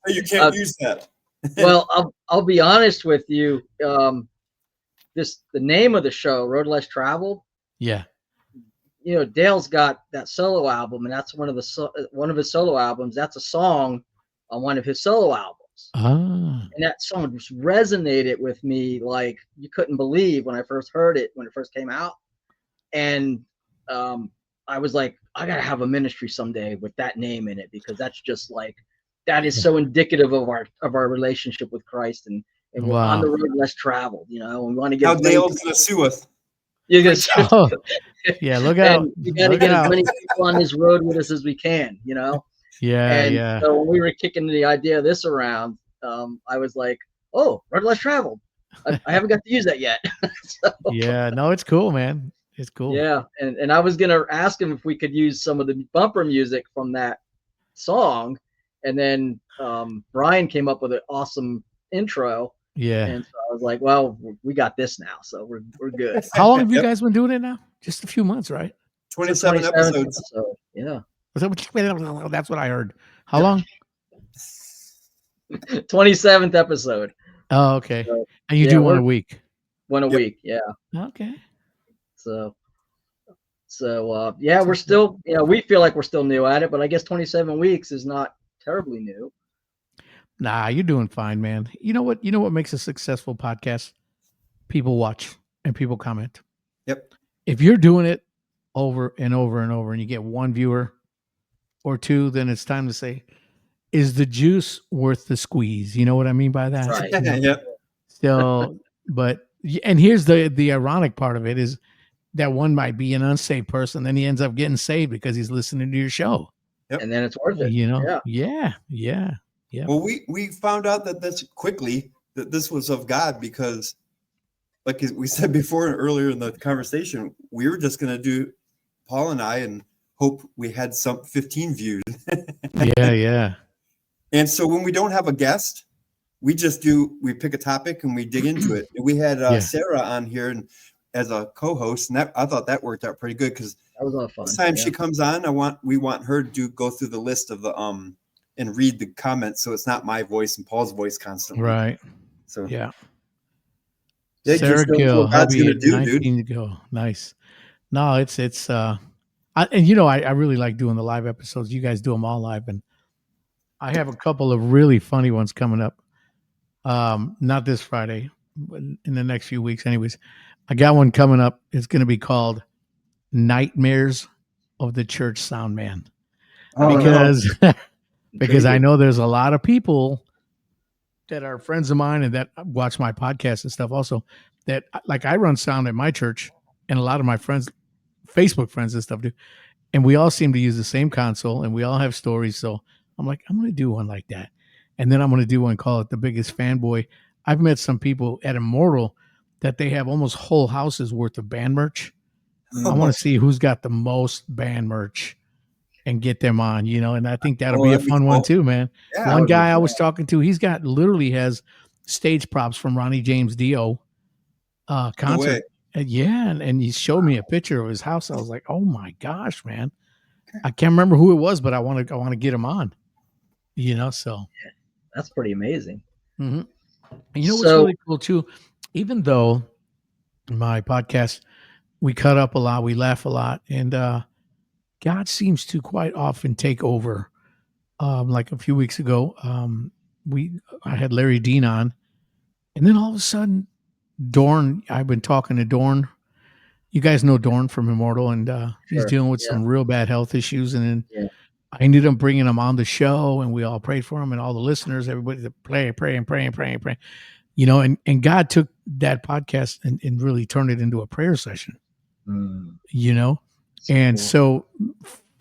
You can't use that. Well, I'll be honest with you. The name of the show, Road Less Traveled. Yeah. Dale's got that solo album, and that's one of his solo albums. That's a song on one of his solo albums. And that song just resonated with me like you couldn't believe when I first heard it, when it first came out. And I was like, I gotta have a ministry someday with that name in it, because that's just like, that is so indicative of our relationship with Christ, and we're on the road less traveled. We want to get. Now Dale's gonna sue us. You're gonna sue. Oh, yeah, look out! We got to get as many people on this road with us as we can. Yeah. So when we were kicking the idea of this around, I was like, "Oh, road less traveled." I haven't got to use that yet. Yeah, no, it's cool, man. It's cool. Yeah, and I was gonna ask him if we could use some of the bumper music from that song, and then Bryan came up with an awesome intro. Yeah, and so I was like, "Well, we got this now, so we're good." How long have you guys been doing it now? Just a few months, right? 27 episodes. Yeah, that's what I heard. How long? 27th episode. Oh, okay. And you do one a week. One a week, yeah. Okay. So we're still, we feel like we're still new at it, but I guess 27 weeks is not terribly new. Nah, you're doing fine, man. You know what makes a successful podcast? People watch and people comment. Yep. If you're doing it over and over and over and you get one viewer or two, then it's time to say, is the juice worth the squeeze? You know what I mean by that? Right. Yep. So, and here's the ironic part of it is that one might be an unsaved person, then he ends up getting saved because he's listening to your show. Yep. And then it's worth it. Yeah. Well, we found out that this was of God because like we said before earlier in the conversation, we were just going to do Paul and I and hope we had some 15 views. Yeah. And so when we don't have a guest, we pick a topic and we dig into it. And we had Sarah on here and as a co-host, and I thought that worked out pretty good because that was a lot of fun. Next time she comes on, we want her to go through the list of the and read the comments, so it's not my voice and Paul's voice constantly. Right. So yeah. Sarah Gill, God's gonna do, 19 dude. To go. Nice. No, it's and I really like doing the live episodes. You guys do them all live, and I have a couple of really funny ones coming up. Not this Friday, but in the next few weeks. Anyways, I got one coming up. It's going to be called Nightmares of the Church Sound Man. Because I know there's a lot of people that are friends of mine and that watch my podcast and stuff also, that like I run sound at my church and a lot of my friends, Facebook friends and stuff do. And we all seem to use the same console and we all have stories. So I'm like, I'm going to do one like that. And then I'm going to do one, call it The Biggest Fanboy. I've met some people at Immortal that they have almost whole houses worth of band merch. I want to see who's got the most band merch and get them on, and I think that'll be a fun one too, man. Yeah, one guy I was talking to, he's got literally has stage props from Ronnie James Dio concert. And he showed me a picture of his house. I was like, oh my gosh, man. I can't remember who it was, but I want to get him on, so. That's pretty amazing. Mm-hmm. And what's really cool too, even though my podcast, we cut up a lot, we laugh a lot, and God seems to quite often take over. Like a few weeks ago, I had Larry Dean on, and then all of a sudden, Dorn. I've been talking to Dorn. You guys know Dorn from Immortal, and he's dealing with some real bad health issues. And then I ended up bringing him on the show, and we all prayed for him, and all the listeners, everybody that praying. And God took that podcast and really turned it into a prayer session. And so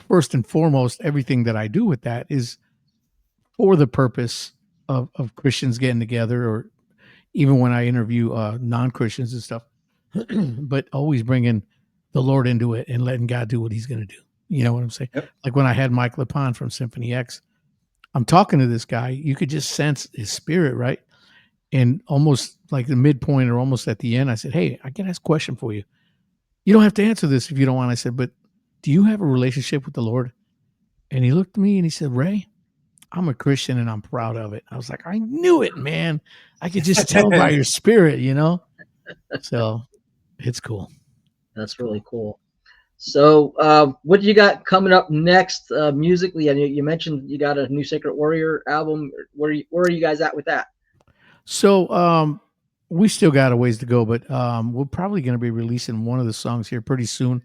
first and foremost, everything that I do with that is for the purpose of Christians getting together, or even when I interview non-Christians and stuff, but always bringing the Lord into it and letting God do what he's going to do. You know what I'm saying? Yep. Like when I had Mike LePon from Symphony X, I'm talking to this guy. You could just sense his spirit, right? And almost like the midpoint or almost at the end, I said, hey, I can ask a question for you. You don't have to answer this if you don't want. I said, but do you have a relationship with the Lord? And he looked at me and he said, Ray, I'm a Christian and I'm proud of it. I was like, I knew it, man. I could just tell by your spirit, So it's cool. That's really cool. So what do you got coming up next musically? And you mentioned you got a new Sacred Warrior album. Where are you guys at with that? So we still got a ways to go, but we're probably going to be releasing one of the songs here pretty soon,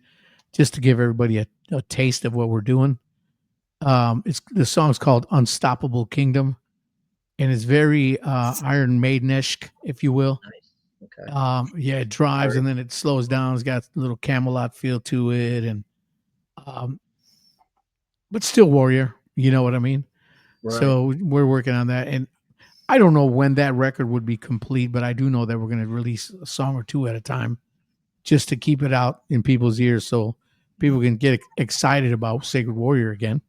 just to give everybody a taste of what we're doing. The song's called Unstoppable Kingdom, and it's very Iron Maiden-esque, if you will. Nice. Okay. It drives and then it slows down. It's got a little Camelot feel to it, and but still Warrior. You know what I mean? Right. So we're working on that, and I don't know when that record would be complete, but I do know that we're going to release a song or two at a time, just to keep it out in people's ears, so people can get excited about Sacred Warrior again.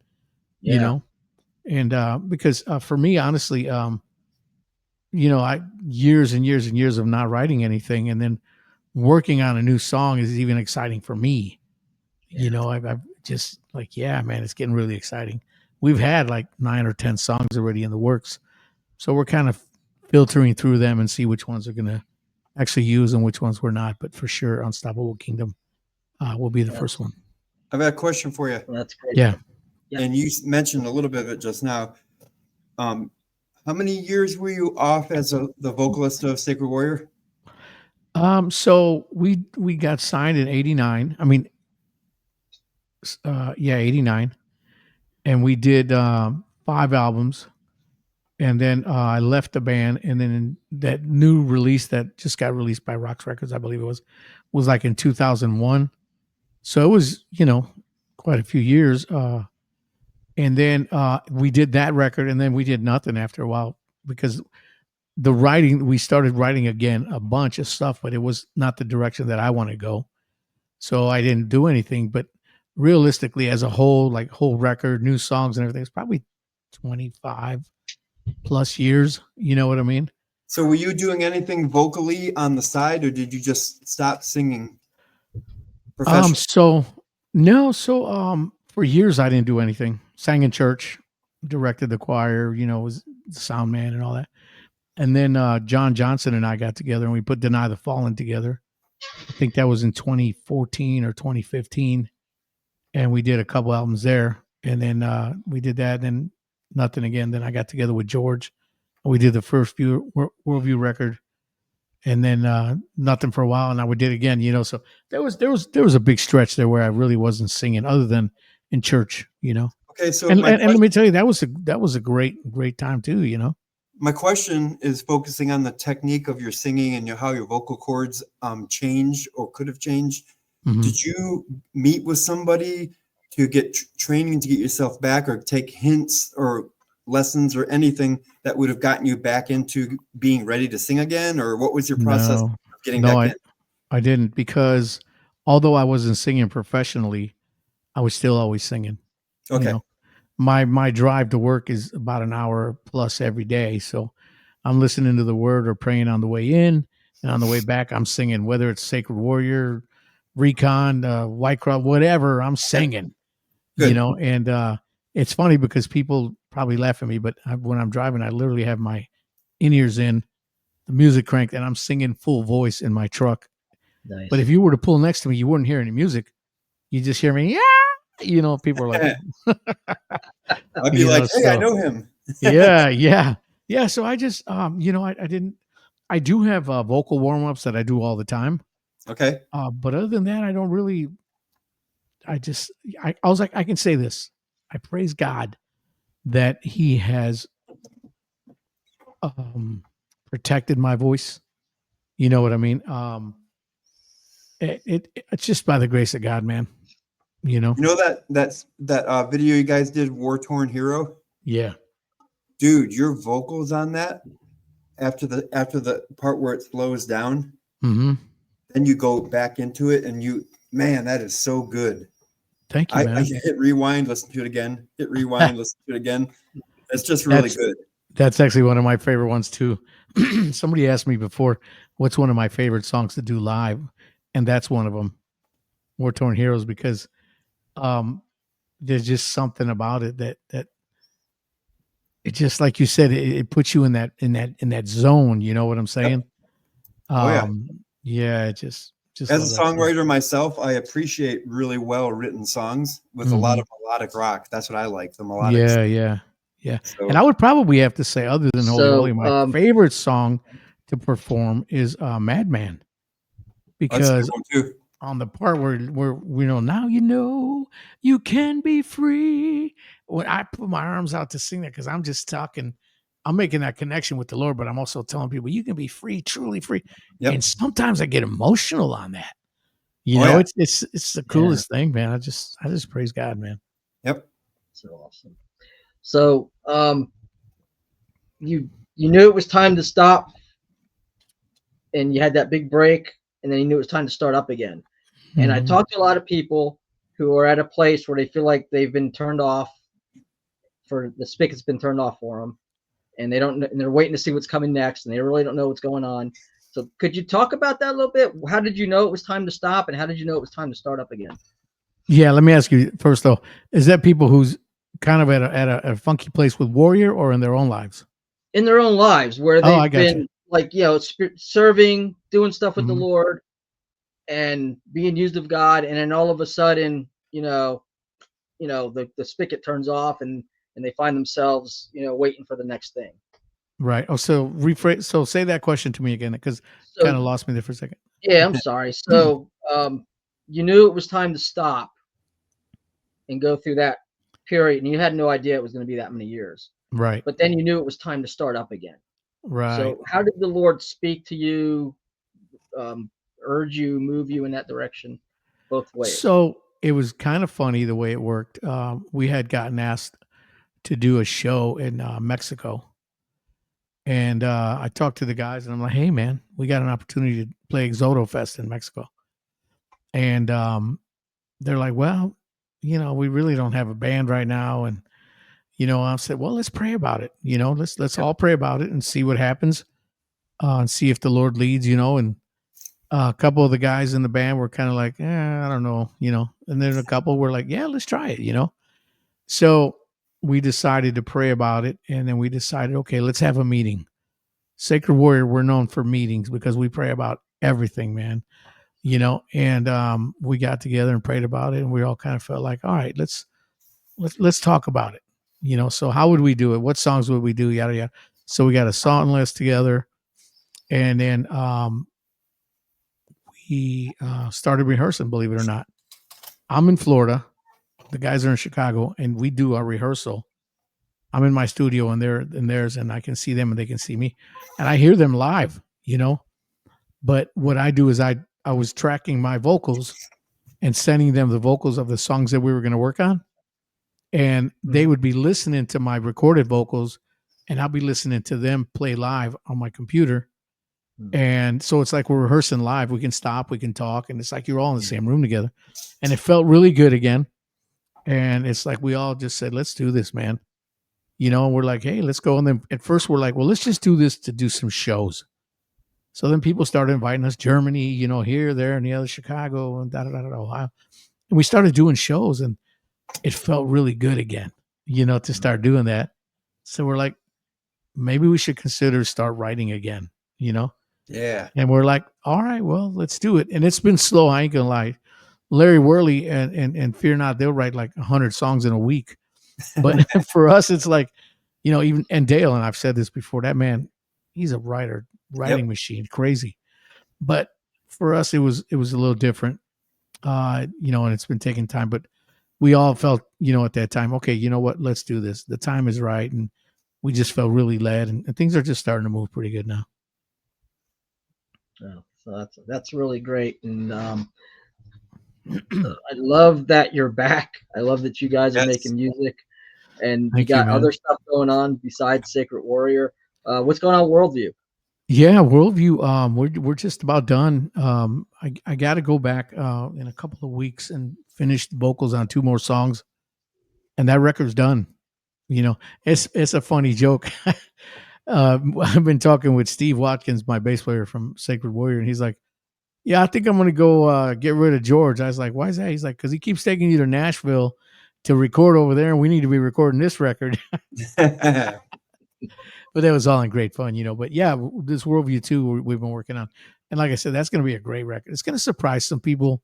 And because for me, honestly, I years and years and years of not writing anything, and then working on a new song is even exciting for me. I've just like, man, it's getting really exciting. We've had like 9 or 10 songs already in the works, so we're kind of filtering through them and see which ones are going to actually use and which ones we're not. But for sure, Unstoppable Kingdom will be the first one. I've got a question for you. Well, that's great. Yeah. And you mentioned a little bit of it just now. How many years were you off as the vocalist of Sacred Warrior? So we got signed in 89. I mean, 89. And we did 5 albums. And then I left the band. And then that new release that just got released by Rox Records, I believe it was like in 2001. So it was, quite a few years. And then we did that record, and then we did nothing after a while, because the writing, we started writing again a bunch of stuff, but it was not the direction that I want to go. So I didn't do anything. But realistically, as a whole, like whole record, new songs and everything, it's probably 25 plus years. You know what I mean? So were you doing anything vocally on the side, or did you just stop singing professionally? So no, for years I didn't do anything. Sang in church, directed the choir, was the sound man and all that. And then John Johnson and I got together and we put Deny the Fallen together. I think that was in 2014 or 2015. And we did a couple albums there. And then we did that and nothing again. Then I got together with George. We did the first Worldview record. And then nothing for a while. And I did again, So there was a big stretch there where I really wasn't singing other than in church, Okay, so And let me tell you, that was a great time too, My question is focusing on the technique of your singing and how your vocal cords changed or could have changed. Mhm. Did you meet with somebody to get training to get yourself back, or take hints or lessons or anything that would have gotten you back into being ready to sing again? Or what was your process of getting back in? I didn't, because although I wasn't singing professionally, I was still always singing. Okay. My drive to work is about an hour plus every day. So I'm listening to the word or praying on the way in, and on the way back, I'm singing, whether it's Sacred Warrior, Recon, White Cross, whatever, I'm singing, Good. and it's funny because people probably laugh at me, but when I'm driving, I literally have my in-ears in, the music cranked, and I'm singing full voice in my truck. Nice. But if you were to pull next to me, you wouldn't hear any music. You just hear me, people are like, I'd be like, hey, I know him. yeah. So I just, I didn't. I do have vocal warm-ups that I do all the time. Okay. But other than that, I don't really. I was like, I can say this. I praise God that He has protected my voice. You know what I mean? It's just by the grace of God, man. You know that video you guys did, War Torn Hero? Yeah. Dude, your vocals on that, after the part where it slows down, Mm-hmm. then you go back into it, and man, that is so good. Thank you, man. I hit rewind, listen to it again. Hit rewind, listen to it again. It's just really good. That's actually one of my favorite ones too. Somebody asked me before, what's one of my favorite songs to do live? And that's one of them, War Torn Heroes, because there's just something about it that it just, like you said, it puts you in that zone. You know what I'm saying? Yep. Yeah. It just as a songwriter myself, I appreciate really well written songs with a lot of melodic rock. That's what I like, the melodic. Yeah. So, and I would probably have to say, other than Holy Holy, my favorite song to perform is Madman, because on the part where now you can be free. When I put my arms out to sing that, because I'm just talking, I'm making that connection with the Lord, but I'm also telling people you can be free, truly free. Yep. And sometimes I get emotional on that. It's the coolest thing, man. I just praise God, man. Yep. So awesome. So you knew it was time to stop, and you had that big break, and then you knew it was time to start up again. Mm-hmm. And I talked to a lot of people who are at a place where they feel like they've been turned off, for the spigot's been turned off for them, and they're waiting to see what's coming next, and they really don't know what's going on. So could you talk about that a little bit? How did you know it was time to stop, and how did you know it was time to start up again? Yeah, let me ask you first though, is that people who's kind of at a funky place with Warrior, or in their own lives? In their own lives, where they've been like, serving, doing stuff with the Lord and being used of God, and then all of a sudden, the spigot turns off, and they find themselves, waiting for the next thing. Right. Oh, so rephrase. So say that question to me again, because kind of lost me there for a second. Yeah, I'm sorry. So you knew it was time to stop and go through that period, and you had no idea it was going to be that many years. Right. But then you knew it was time to start up again. Right. So how did the Lord speak to you, urge you, move you in that direction, both ways? So it was kind of funny the way it worked. We had gotten asked to do a show in Mexico. And I talked to the guys, and I'm like, "Hey, man, we got an opportunity to play Exodo Fest in Mexico." And they're like, "Well, we really don't have a band right now." And I said, "Well, let's pray about it. Let's all pray about it and see what happens, and see if the Lord leads." And a couple of the guys in the band were kind of like, I don't know. And then a couple were like, "Yeah, let's try it." So we decided to pray about it, and then we decided, okay, let's have a meeting. Sacred Warrior, we're known for meetings because we pray about everything, man. And we got together and prayed about it, and we all kind of felt like, all right, let's talk about it. So how would we do it? What songs would we do? Yada yada. So we got a song list together, and then we started rehearsing. Believe it or not, I'm in Florida, the guys are in Chicago, and we do our rehearsal. I'm in my studio, and they're in theirs, and I can see them, and they can see me, and I hear them live. But what I do is I was tracking my vocals and sending them the vocals of the songs that we were going to work on. And they would be listening to my recorded vocals, and I'll be listening to them play live on my computer. And so it's like we're rehearsing live. We can stop, we can talk, and it's like you're all in the same room together. And it felt really good again. And it's like we all just said, let's do this, man. And we're like, hey, let's go. And then at first we're like, well, let's just do this to do some shows. So then people started inviting us, Germany, here, there, and the other, Chicago, and Ohio. And we started doing shows, and it felt really good again, to start doing that. So we're like, maybe we should consider start writing again, Yeah. And we're like, all right, well, let's do it. And it's been slow. I ain't gonna lie. Larry Worley and Fear Not, they'll write like 100 songs in a week. But for us, it's like, even, and Dale, and I've said this before, that man, he's a writing machine, crazy. But for us, it was a little different, and it's been taking time, but we all felt, at that time, okay, you know what, let's do this. The time is right. And we just felt really led, and things are just starting to move pretty good now. Yeah, so that's really great. And I love that you're back. I love that you guys are making music, and you got other stuff going on besides Sacred Warrior. What's going on with Worldview? Yeah, Worldview. We're just about done. I got to go back in a couple of weeks and finish the vocals on 2 more songs, and that record's done. It's a funny joke. I've been talking with Steve Watkins, my bass player from Sacred Warrior, and he's like, "Yeah, I think I'm going to go get rid of George." I was like, "Why is that?" He's like, "Because he keeps taking you to Nashville to record over there, and we need to be recording this record." But that was all in great fun, But yeah, this Worldview 2 we've been working on, and like I said, that's going to be a great record. It's going to surprise some people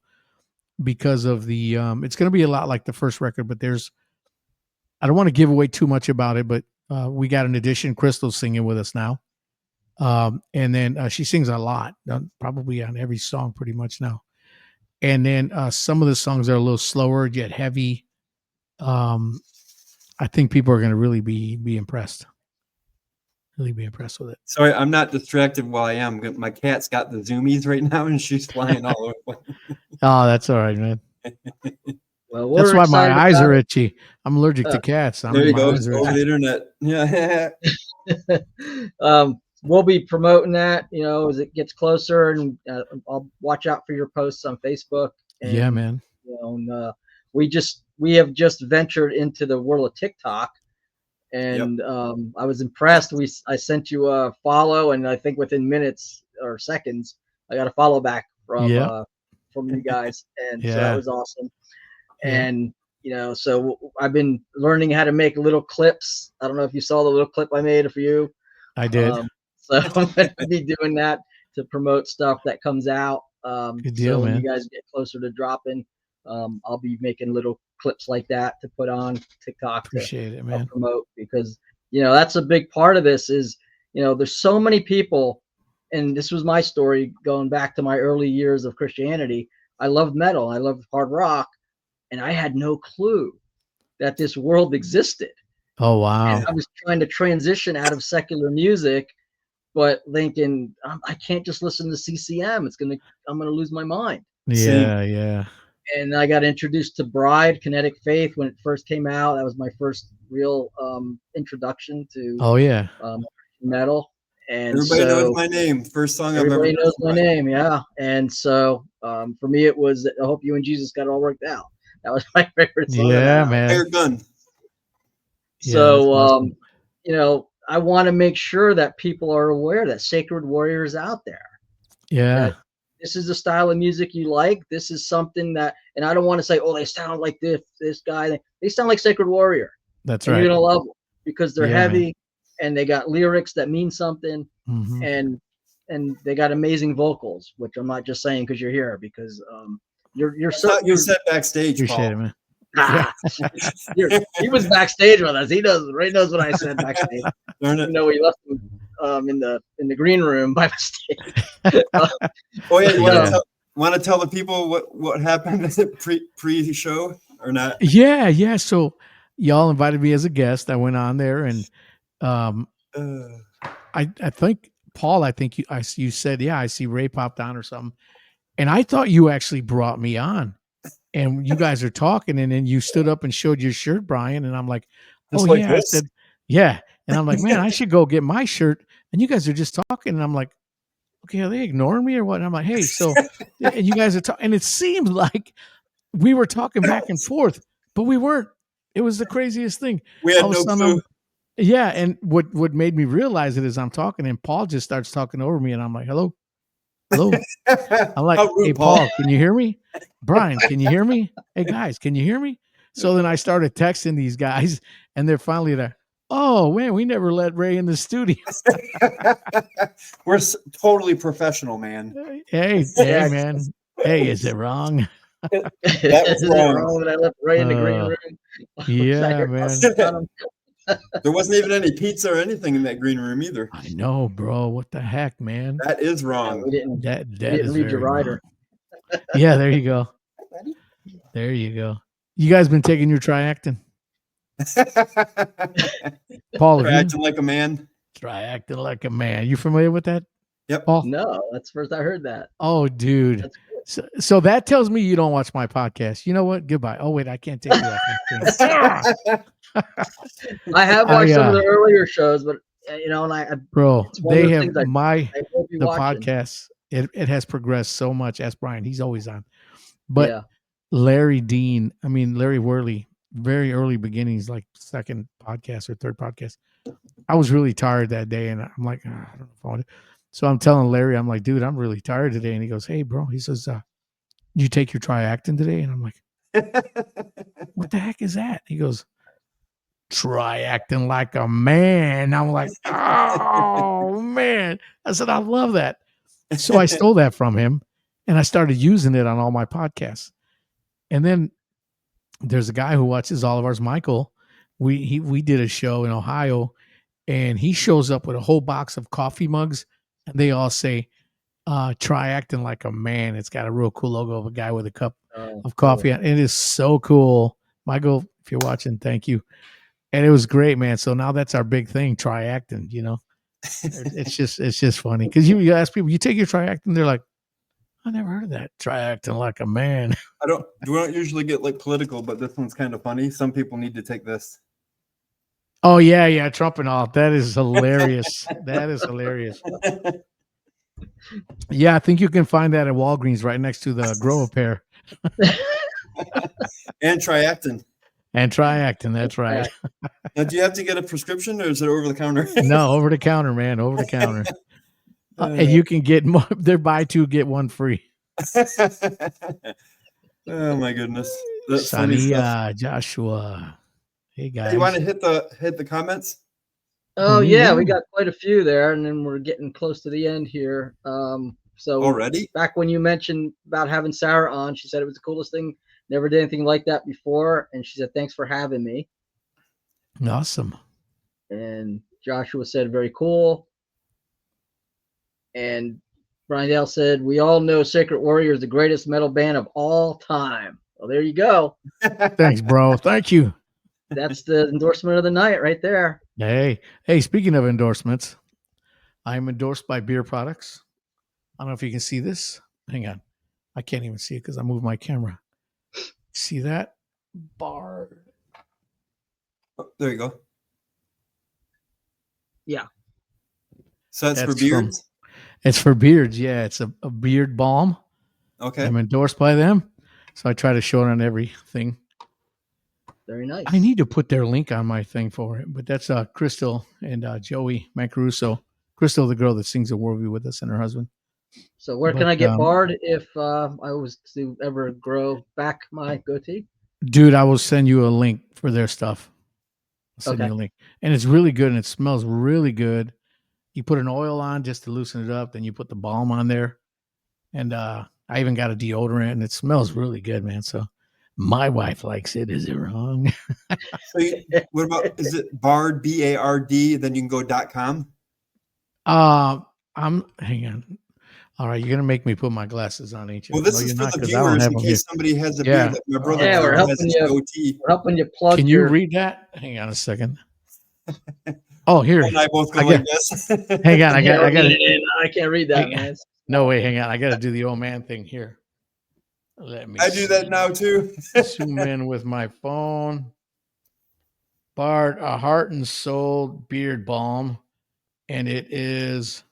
because of the. It's going to be a lot like the first record, but I don't want to give away too much about it, but we got an addition. Crystal's singing with us now. And then she sings a lot, probably on every song pretty much now. And then some of the songs are a little slower, yet heavy. I think people are going to really be impressed. Really be impressed with it. Sorry, I'm not distracted while I am. My cat's got the zoomies right now, and she's flying all over. Oh, that's all right, man. Well, that's why my eyes are itchy. I'm allergic to cats. There you go. Over the internet. Yeah. We'll be promoting that, as it gets closer, and I'll watch out for your posts on Facebook. And, yeah, man. And, we have just ventured into the world of TikTok, and I was impressed. I sent you a follow, and I think within minutes or seconds, I got a follow back from you guys, and so that was awesome. And so I've been learning how to make little clips. I don't know if you saw the little clip I made for you. I did. So I'm going to be doing that to promote stuff that comes out. Good deal, so when man. you guys get closer to dropping, I'll be making little clips like that to put on TikTok. Appreciate it, man. Promote, because that's a big part of this. Is there's so many people, and this was my story going back to my early years of Christianity. I loved metal, I loved hard rock, and I had no clue that this world existed. Oh, wow. And I was trying to transition out of secular music, but thinking I can't just listen to CCM. I'm gonna lose my mind. Yeah. And I got introduced to Bryan, Kinetic Faith, when it first came out. That was my first real introduction to metal. And Everybody knows my name. First song I've ever everybody knows my listened to. name, yeah. And so for me, it was I Hope You and Jesus Got It All Worked Out. That was my favorite song. Yeah, man. Fire gun. So, that's awesome. I want to make sure that people are aware that Sacred Warrior is out there. Yeah. That this is the style of music you like. This is something that, and I don't want to say, oh, they sound like this guy. They sound like Sacred Warrior. That's And right. you're going to love them because they're Yeah, heavy man. and they got lyrics that mean something. Mhm. And they got amazing vocals, which I'm not just saying because you're here, because you're I thought you said backstage, Appreciate Paul. it, man. He was backstage with us. Ray knows what I said backstage. Darn You it. know, we left him in the green room by mistake. Oh yeah, you Yeah. want to tell the people what happened pre-show or not? Yeah. So y'all invited me as a guest. I went on there, and I think Paul, I think you said, yeah, I see Ray popped on or something, and I thought you actually brought me on, and you guys are talking, and then you stood up and showed your shirt, Bryan, and I'm like, Just oh like yeah, this? I said, yeah, and I'm like, man, I should go get my shirt, and you guys are just talking, and I'm like, okay, are they ignoring me or what? And I'm like, hey, so, and you guys are talking, and it seemed like we were talking back and forth, but we weren't. It was the craziest thing. We had All of a no sudden, clue. yeah, and what made me realize it is I'm talking, and Paul just starts talking over me, and I'm like, hello. I'm like, How rude, hey, Paul, can you hear me? Bryan, can you hear me? Hey, guys, can you hear me? So then I started texting these guys, and they're finally there. Oh, man, we never let Ray in the studio. We're totally professional, man. Hey, man. Hey, is it wrong? That was Is it wrong. wrong that I left Ray in the green room? Yeah, man. There wasn't even any pizza or anything in that green room either. I know, bro. What the heck, man? That is wrong. We didn't That didn't is read your very rider. wrong. Yeah, there you go. There you go. You guys been taking your Triactin? Paul, have you? Acting like a man. Triactin like a man. You familiar with that? Yep. Paul? No, that's the first I heard that. Oh, dude. That's So that tells me you don't watch my podcast. You know what? Goodbye. Oh, wait, I can't take you off my screen. I have watched some of the earlier shows, but and Bro, it's one of they those have things I will be the watching. podcast. It has progressed so much. Ask Bryan. He's always on. But Yeah. Larry Worley, very early beginnings, like second podcast or third podcast. I was really tired that day, and I'm like, I don't know if I want to. So I'm telling Larry, I'm like, dude, I'm really tired today. And he goes, hey, bro. He says, you take your Triactin today? And I'm like, what the heck is that? He goes, Triactin like a man. I'm like, oh, man. I said, I love that. So I stole that from him, and I started using it on all my podcasts. And then there's a guy who watches all of ours, Michael. We did a show in Ohio, and he shows up with a whole box of coffee mugs, and they all say, try acting like a man. It's got a real cool logo of a guy with a cup of coffee. Cool. It is so cool. Michael, if you're watching, thank you. And it was great, man. So now that's our big thing, try acting, It's just funny. Because you ask people, you take your Triactin, they're like, I never heard of that. Try acting like a man. We don't usually get like political, but this one's kind of funny. Some people need to take this. Oh, yeah, Trump and all. That is hilarious. That is hilarious. Yeah, I think you can find that at Walgreens right next to the Grow a Pair. And Triactin. And Triactin, that's right. Now, do you have to get a prescription or is it over the counter? No, over the counter, man. Over the counter. And you can get more. They're buy two, get one free. Oh, my goodness. That's funny stuff. Joshua. Hey, guys. You want to hit the comments? Oh, yeah, we got quite a few there, and then we're getting close to the end here. So already? Back when you mentioned about having Sarah on, she said it was the coolest thing. Never did anything like that before, and she said, thanks for having me. Awesome. And Joshua said, very cool. And Brian Dale said, we all know Sacred Warrior is the greatest metal band of all time. Well, there you go. Thanks, bro. Thank you. That's the endorsement of the night right there. Hey, speaking of endorsements, I'm endorsed by beer products. I don't know if you can see this. Hang on. I can't even see it because I moved my camera. See that? Bard. Oh, there you go. Yeah. So that's for That's from- beards? It's for beards. Yeah, it's a beard balm. Okay. I'm endorsed by them, so I try to show it on everything. Very nice. I need to put their link on my thing for it, but that's Crystal and Joey Mancaruso. Crystal, the girl that sings the Worldview with us, and her husband. So where can But, I get barred if I was to ever grow back my goatee? Dude, I will send you a link for their stuff. I'll send Okay. you a link. And it's really good, and it smells really good. You put an oil on just to loosen it up, then you put the balm on there. And I even got a deodorant, and it smells really good, man. So my wife likes it. Is it wrong? So what about, is it Bard, B-A-R-D, then you can go .com? Hang on. All right, you're gonna make me put my glasses on, ain't you? Well, this No, is you're for not, the 'cause I don't viewers have in them case here. somebody has a Yeah. beard. My brother Yeah, we're has helping his you. goatee. We're helping you plug Can you your. read that? Hang on a second. Oh, here. Paul and I both go I like got- this. Hang on. I got I can't read that, I- man. No, wait, hang on. I got to do the old man thing here. Let me I do that see. now too. Zoom in with my phone. Bard, a heart and soul beard balm, and it is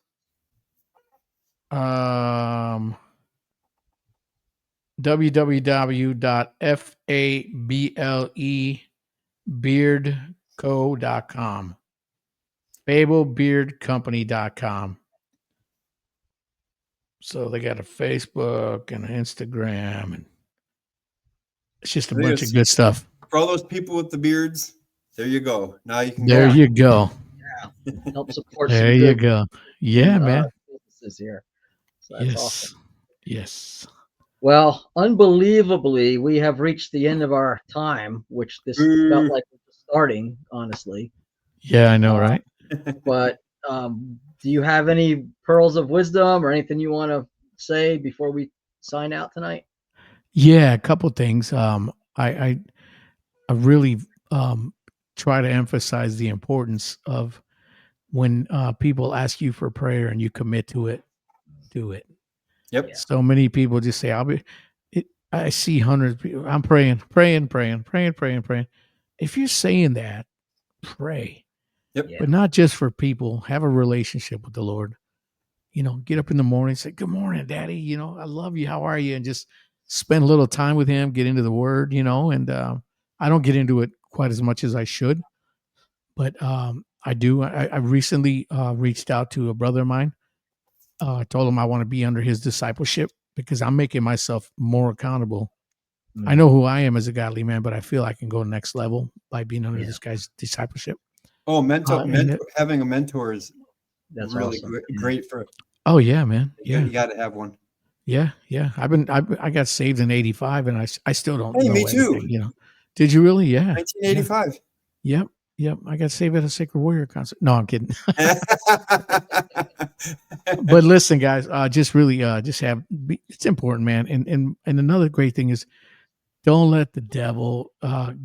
www.fablebeardco.com. Fablebeardcompany.com. So they got a Facebook and an Instagram, and it's just a There bunch is. of good stuff. For all those people with the beards, there you go. Now you can There go. you go. Help support There some you good go. Yeah, man. businesses here. So that's Yes. awesome. Yes. Well, unbelievably, we have reached the end of our time, which this felt like it was starting, honestly. Yeah, I know, right? But do you have any pearls of wisdom or anything you want to say before we sign out tonight? Yeah, a couple things. I really try to emphasize the importance of when people ask you for prayer and you commit to it, do it. Yep. So many people just say, I see hundreds of people. I'm praying. If you're saying that, pray. Yep. Yeah. But not just for people. Have a relationship with the Lord. Get up in the morning, say, good morning, Daddy. I love you. How are you? And just spend a little time with him, get into the word, and I don't get into it quite as much as I should. But I do. I recently reached out to a brother of mine. I told him I want to be under his discipleship because I'm making myself more accountable. I know who I am as a godly man, but I feel I can go next level by being under this guy's discipleship. Oh, having a mentor is That's really awesome. great for. Oh yeah, man. Yeah, you got to have one. Yeah. I got saved in '85, and I still don't know me too. anything. Did you really? Yeah. 1985. Yeah. Yep. I got saved at a Sacred Warrior concert. No, I'm kidding. But listen, guys, just really, it's important, man. And another great thing is, don't let the devil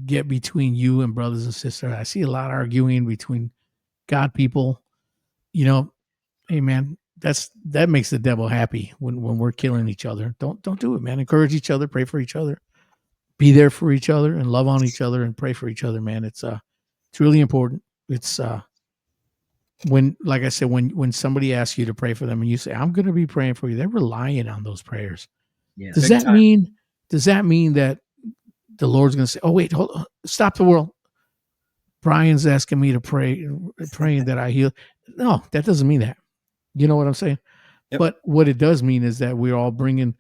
get between you and brothers and sisters. I see a lot of arguing between God people. Hey man, that makes the devil happy when we're killing each other. Don't do it, man. Encourage each other, pray for each other, be there for each other, and love on each other and pray for each other, man. It's really important. It's like I said, when somebody asks you to pray for them and you say, I'm gonna be praying for you, they're relying on those prayers. Yeah. Does that mean that the Lord's gonna say, oh wait, hold on, stop the world? Bryan's asking me to praying that I heal. No, that doesn't mean that. You know what I'm saying? Yep. But what it does mean is that we're all bring your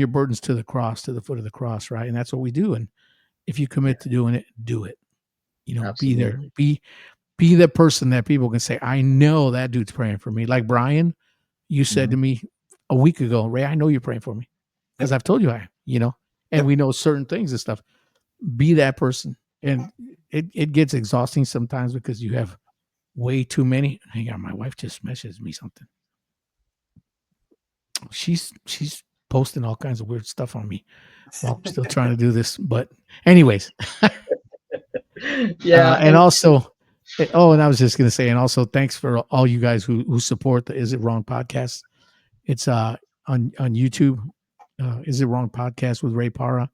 burdens to the cross, to the foot of the cross, right? And that's what we do. And if you commit to doing it, do it. Be there. Be the person that people can say, I know that dude's praying for me. Like Bryan, you said to me a week ago, Ray, I know you're praying for me because I've told you and we know certain things and stuff. Be that person. And it gets exhausting sometimes because you have way too many. Hang on, my wife just messaged me something. She's posting all kinds of weird stuff on me while I'm still trying to do this. But anyways, Yeah. and also, and I was just gonna say, and also thanks for all you guys who support the Is It Wrong podcast. It's on YouTube. Is It Wrong podcast with Rey Parra.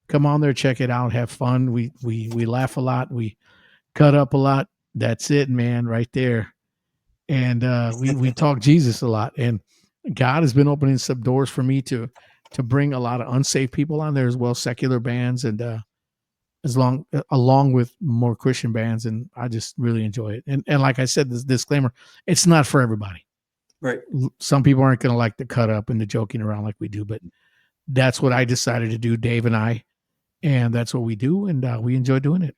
Come on there, check it out, have fun. We laugh a lot, we cut up a lot. That's it, man, right there. and we talk Jesus a lot, and God has been opening some doors for me to bring a lot of unsafe people on there as well, secular bands, and along with more Christian bands, and I just really enjoy it. And like I said, this disclaimer, it's not for everybody. Right. Some people aren't going to like the cut up and the joking around like we do, but that's what I decided to do, Dave and I, and that's what we do, and we enjoy doing it.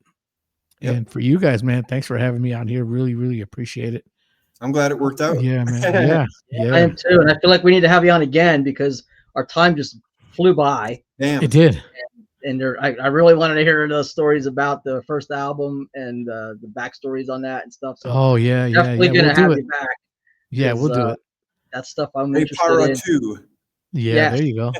Yep. And for you guys, man, thanks for having me on here. Really, really appreciate it. I'm glad it worked out. Yeah, man. Yeah. I am too, and I feel like we need to have you on again because our time just flew by. Damn. It did. And I really wanted to hear the stories about the first album and the backstories on that and stuff. So Oh yeah. definitely gonna We'll do have it. you back. Yeah, we'll do it. That stuff I'm Rey interested Parra in. 2. Yeah, Yes. there you go.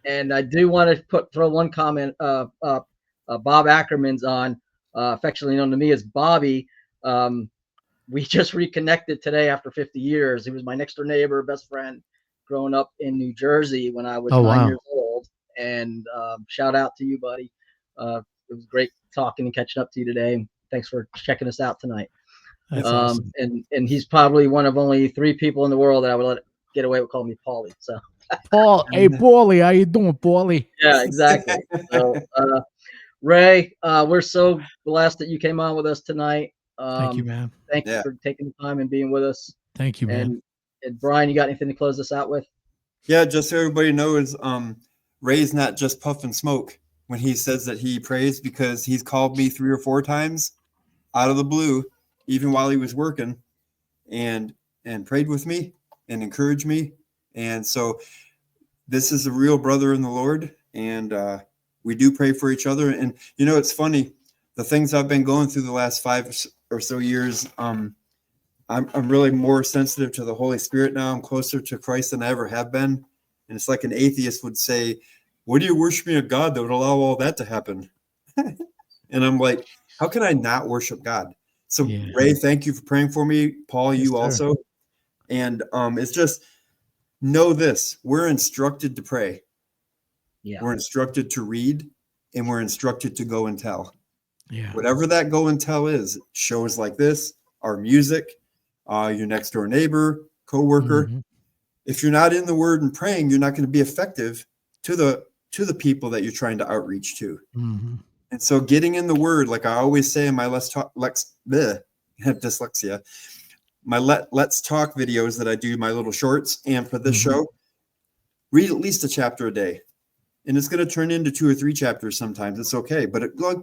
And I do want to throw one comment up. Bob Ackerman's on, affectionately known to me as Bobby. We just reconnected today after 50 years. He was my next door neighbor, best friend, growing up in New Jersey when I was 9 years old. And shout out to you, buddy. It was great talking and catching up to you today. Thanks for checking us out tonight. That's awesome. And he's probably one of only 3 people in the world that I would let get away with calling me Paulie. So Paul, hey Paulie, how you doing, Paulie? yeah, exactly. So Ray, we're so blessed that you came on with us tonight. Thank you, man. Thank you for taking the time and being with us. Thank you, man. And Bryan, you got anything to close this out with? Yeah, just so everybody knows, Ray's not just puffing smoke when he says that he prays, because he's called me 3 or 4 times out of the blue, even while he was working, and prayed with me and encouraged me. And so this is a real brother in the Lord, and we do pray for each other. And you know, it's funny, the things I've been going through the last 5 or so years, I'm really more sensitive to the Holy Spirit now. I'm closer to Christ than I ever have been. And it's like an atheist would say, what are you worshiping a God that would allow all that to happen? And I'm like, how can I not worship God? So Ray, thank you for praying for me. Paul, you also. And it's just, know this, we're instructed to pray. Yeah. We're instructed to read, and we're instructed to go and tell. Yeah. Whatever that go and tell is, shows like this, our music, your next door neighbor, coworker. Mm-hmm. If you're not in the word and praying, you're not going to be effective to the people that you're trying to outreach to. Mm-hmm. And so getting in the word, like I always say in my Let's Talk videos that I do, my little shorts, and for this show, read at least a chapter a day. And it's going to turn into 2 or 3 chapters sometimes. It's okay. But like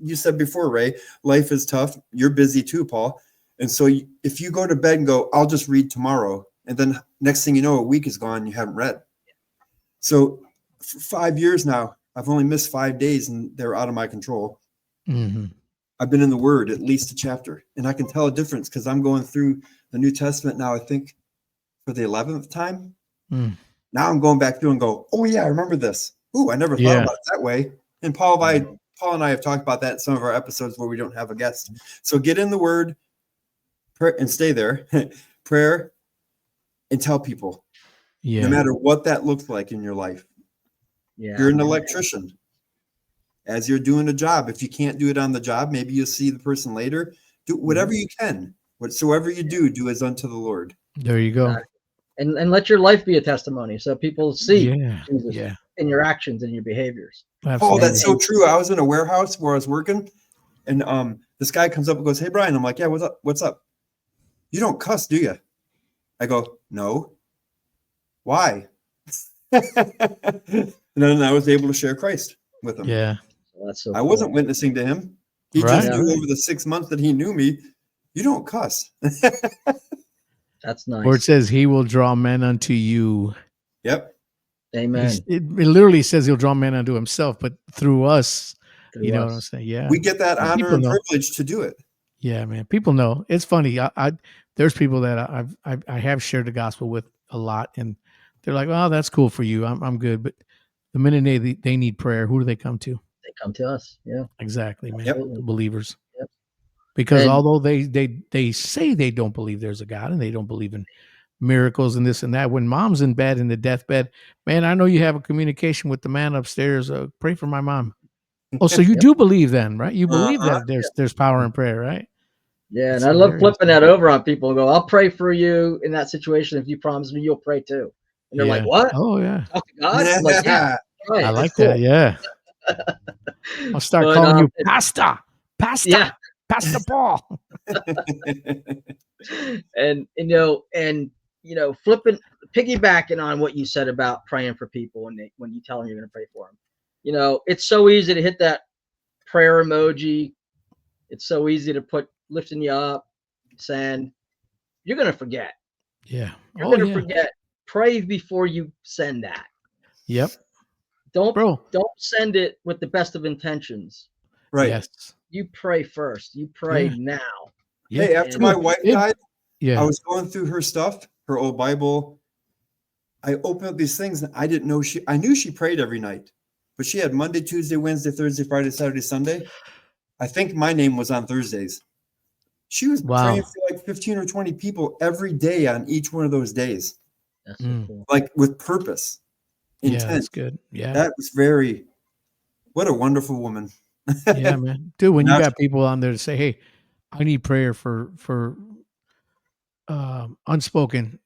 you said before, Ray, life is tough. You're busy too, Paul. And so if you go to bed and go, I'll just read tomorrow, and then next thing you know, a week is gone, you haven't read. So for 5 years now, I've only missed 5 days, and they're out of my control. Mm-hmm. I've been in the Word at least a chapter, and I can tell a difference because I'm going through the New Testament now, I think, for the 11th time. Mm. Now I'm going back through and go, oh, yeah, I remember this. Ooh, I never thought about it that way. And Paul and I have talked about that in some of our episodes where we don't have a guest. So get in the Word and stay there. Prayer and tell people. Yeah. No matter what that looks like in your life. Yeah. You're an electrician. As you're doing a job, if you can't do it on the job, maybe you'll see the person later. Do whatever you can. Whatsoever you do as unto the Lord. There you go. And let your life be a testimony so people see Jesus in your actions and your behaviors. Absolutely. Oh, that's so true. I was in a warehouse where I was working, and this guy comes up and goes, hey, Bryan. I'm like, yeah, what's up? What's up? You don't cuss, do you? I go, no. Why? And then I was able to share Christ with him. Yeah. That's so I wasn't witnessing to him. He just knew over the 6 months that he knew me, you don't cuss. That's nice. Where it says he will draw men unto you. Yep. Amen. It literally says he'll draw men unto himself, but through us, you know what I'm saying? Yeah. We get that honor and privilege to do it. Yeah, man. People know. It's funny. There's people that I have shared the gospel with a lot, and they're like, "Oh, that's cool for you. I'm good." But the minute they need prayer, who do they come to? They come to us. Yeah, exactly, man. The believers. Yep. Because although they say they don't believe there's a God and they don't believe in miracles and this and that, when mom's in bed in the deathbed, man, I know you have a communication with the man upstairs. Pray for my mom. Oh, so you do believe then, right? You believe that there's power in prayer, right? Yeah, It's and I love hilarious. flipping that over on people and go, I'll pray for you in that situation. If you promise me, you'll pray too. And they're like, what? Oh yeah. Talk to God? I'm like, yeah, right. I It's like cool. that. Yeah. I'll start But, calling you Pasta. Yeah. Pastor Paul. and flipping, piggybacking on what you said about praying for people when you tell them you're going to pray for them. It's so easy to hit that prayer emoji. It's so easy to put lifting you up, saying you're going to forget. Yeah. You're going to forget. Pray before you send that. Yep. Don't Bro. Don't send it with the best of intentions. Right. Yes. You pray first. You pray now. Yeah. Hey, after my wife died, yeah, I was going through her stuff, her old Bible. I opened up these things and I didn't know I knew she prayed every night, but she had Monday, Tuesday, Wednesday, Thursday, Friday, Saturday, Sunday. I think my name was on Thursdays. She was praying for like 15 or 20 people every day on each one of those days. That's so cool. Like with purpose, intent. Yeah, that's good. Yeah. That was what a wonderful woman. Yeah, man. Dude, when you got people on there to say, hey, I need prayer for unspoken,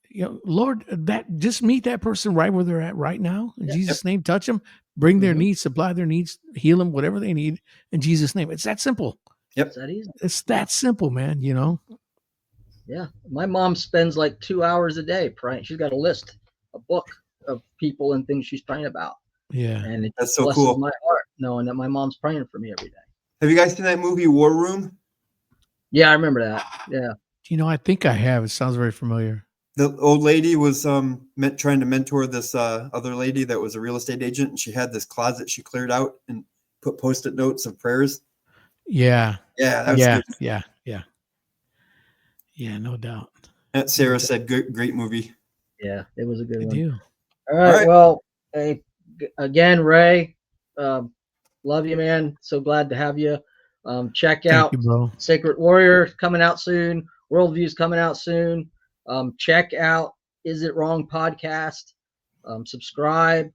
Lord, that just meet that person right where they're at right now. In Jesus' name, touch them, bring their needs, supply their needs, heal them, whatever they need in Jesus' name. It's that simple. Yep. It's that easy. It's that simple, man, Yeah. My mom spends like 2 hours a day praying. She's got a book of people and things she's praying about. Yeah. And it That's so blesses cool. my heart knowing that my mom's praying for me every day. Have you guys seen that movie War Room? Yeah, I remember that. Yeah. I think I have. It sounds very familiar. The old lady was trying to mentor this other lady that was a real estate agent, and she had this closet she cleared out and put Post-it notes of prayers. Yeah. Yeah, that was good. Yeah, no doubt. Aunt Sarah said, great movie. Yeah, it was a good one. Deal. All right. Well, hey, again, Ray, love you, man. So glad to have you. Check out Thank you, bro. Sacred Warrior coming out soon. Worldview's coming out soon. Check out Is It Wrong podcast. Subscribe.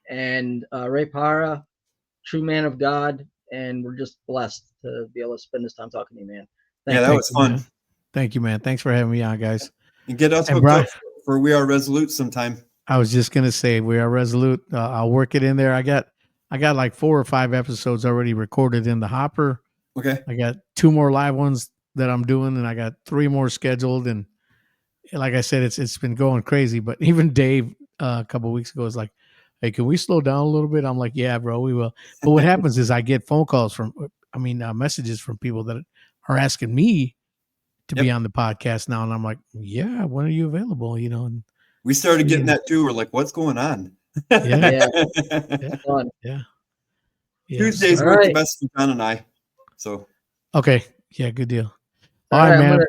And Rey Parra, true man of God. And we're just blessed to be able to spend this time talking to you, man. That was fun. Man. Thank you, man. Thanks for having me on, guys. And get us hooked up for We Are Resolute sometime. I was just gonna say We Are Resolute. I'll work it in there. I got like 4 or 5 episodes already recorded in the hopper. Okay. I got 2 more live ones that I'm doing, and I got 3 more scheduled. And like I said, it's been going crazy. But even Dave a couple of weeks ago was like, "Hey, can we slow down a little bit?" I'm like, "Yeah, bro, we will." But what happens is I get phone calls messages from people that are asking me to be on the podcast now, and I'm like, "Yeah, when are you available?" And we started getting that too. We're like, "What's going on?" Yeah. Tuesdays work the best for John and I. So okay, yeah, good deal. All right, man.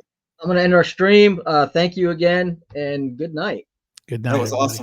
I'm gonna end our stream. Thank you again, and good night. Good night. That was awesome.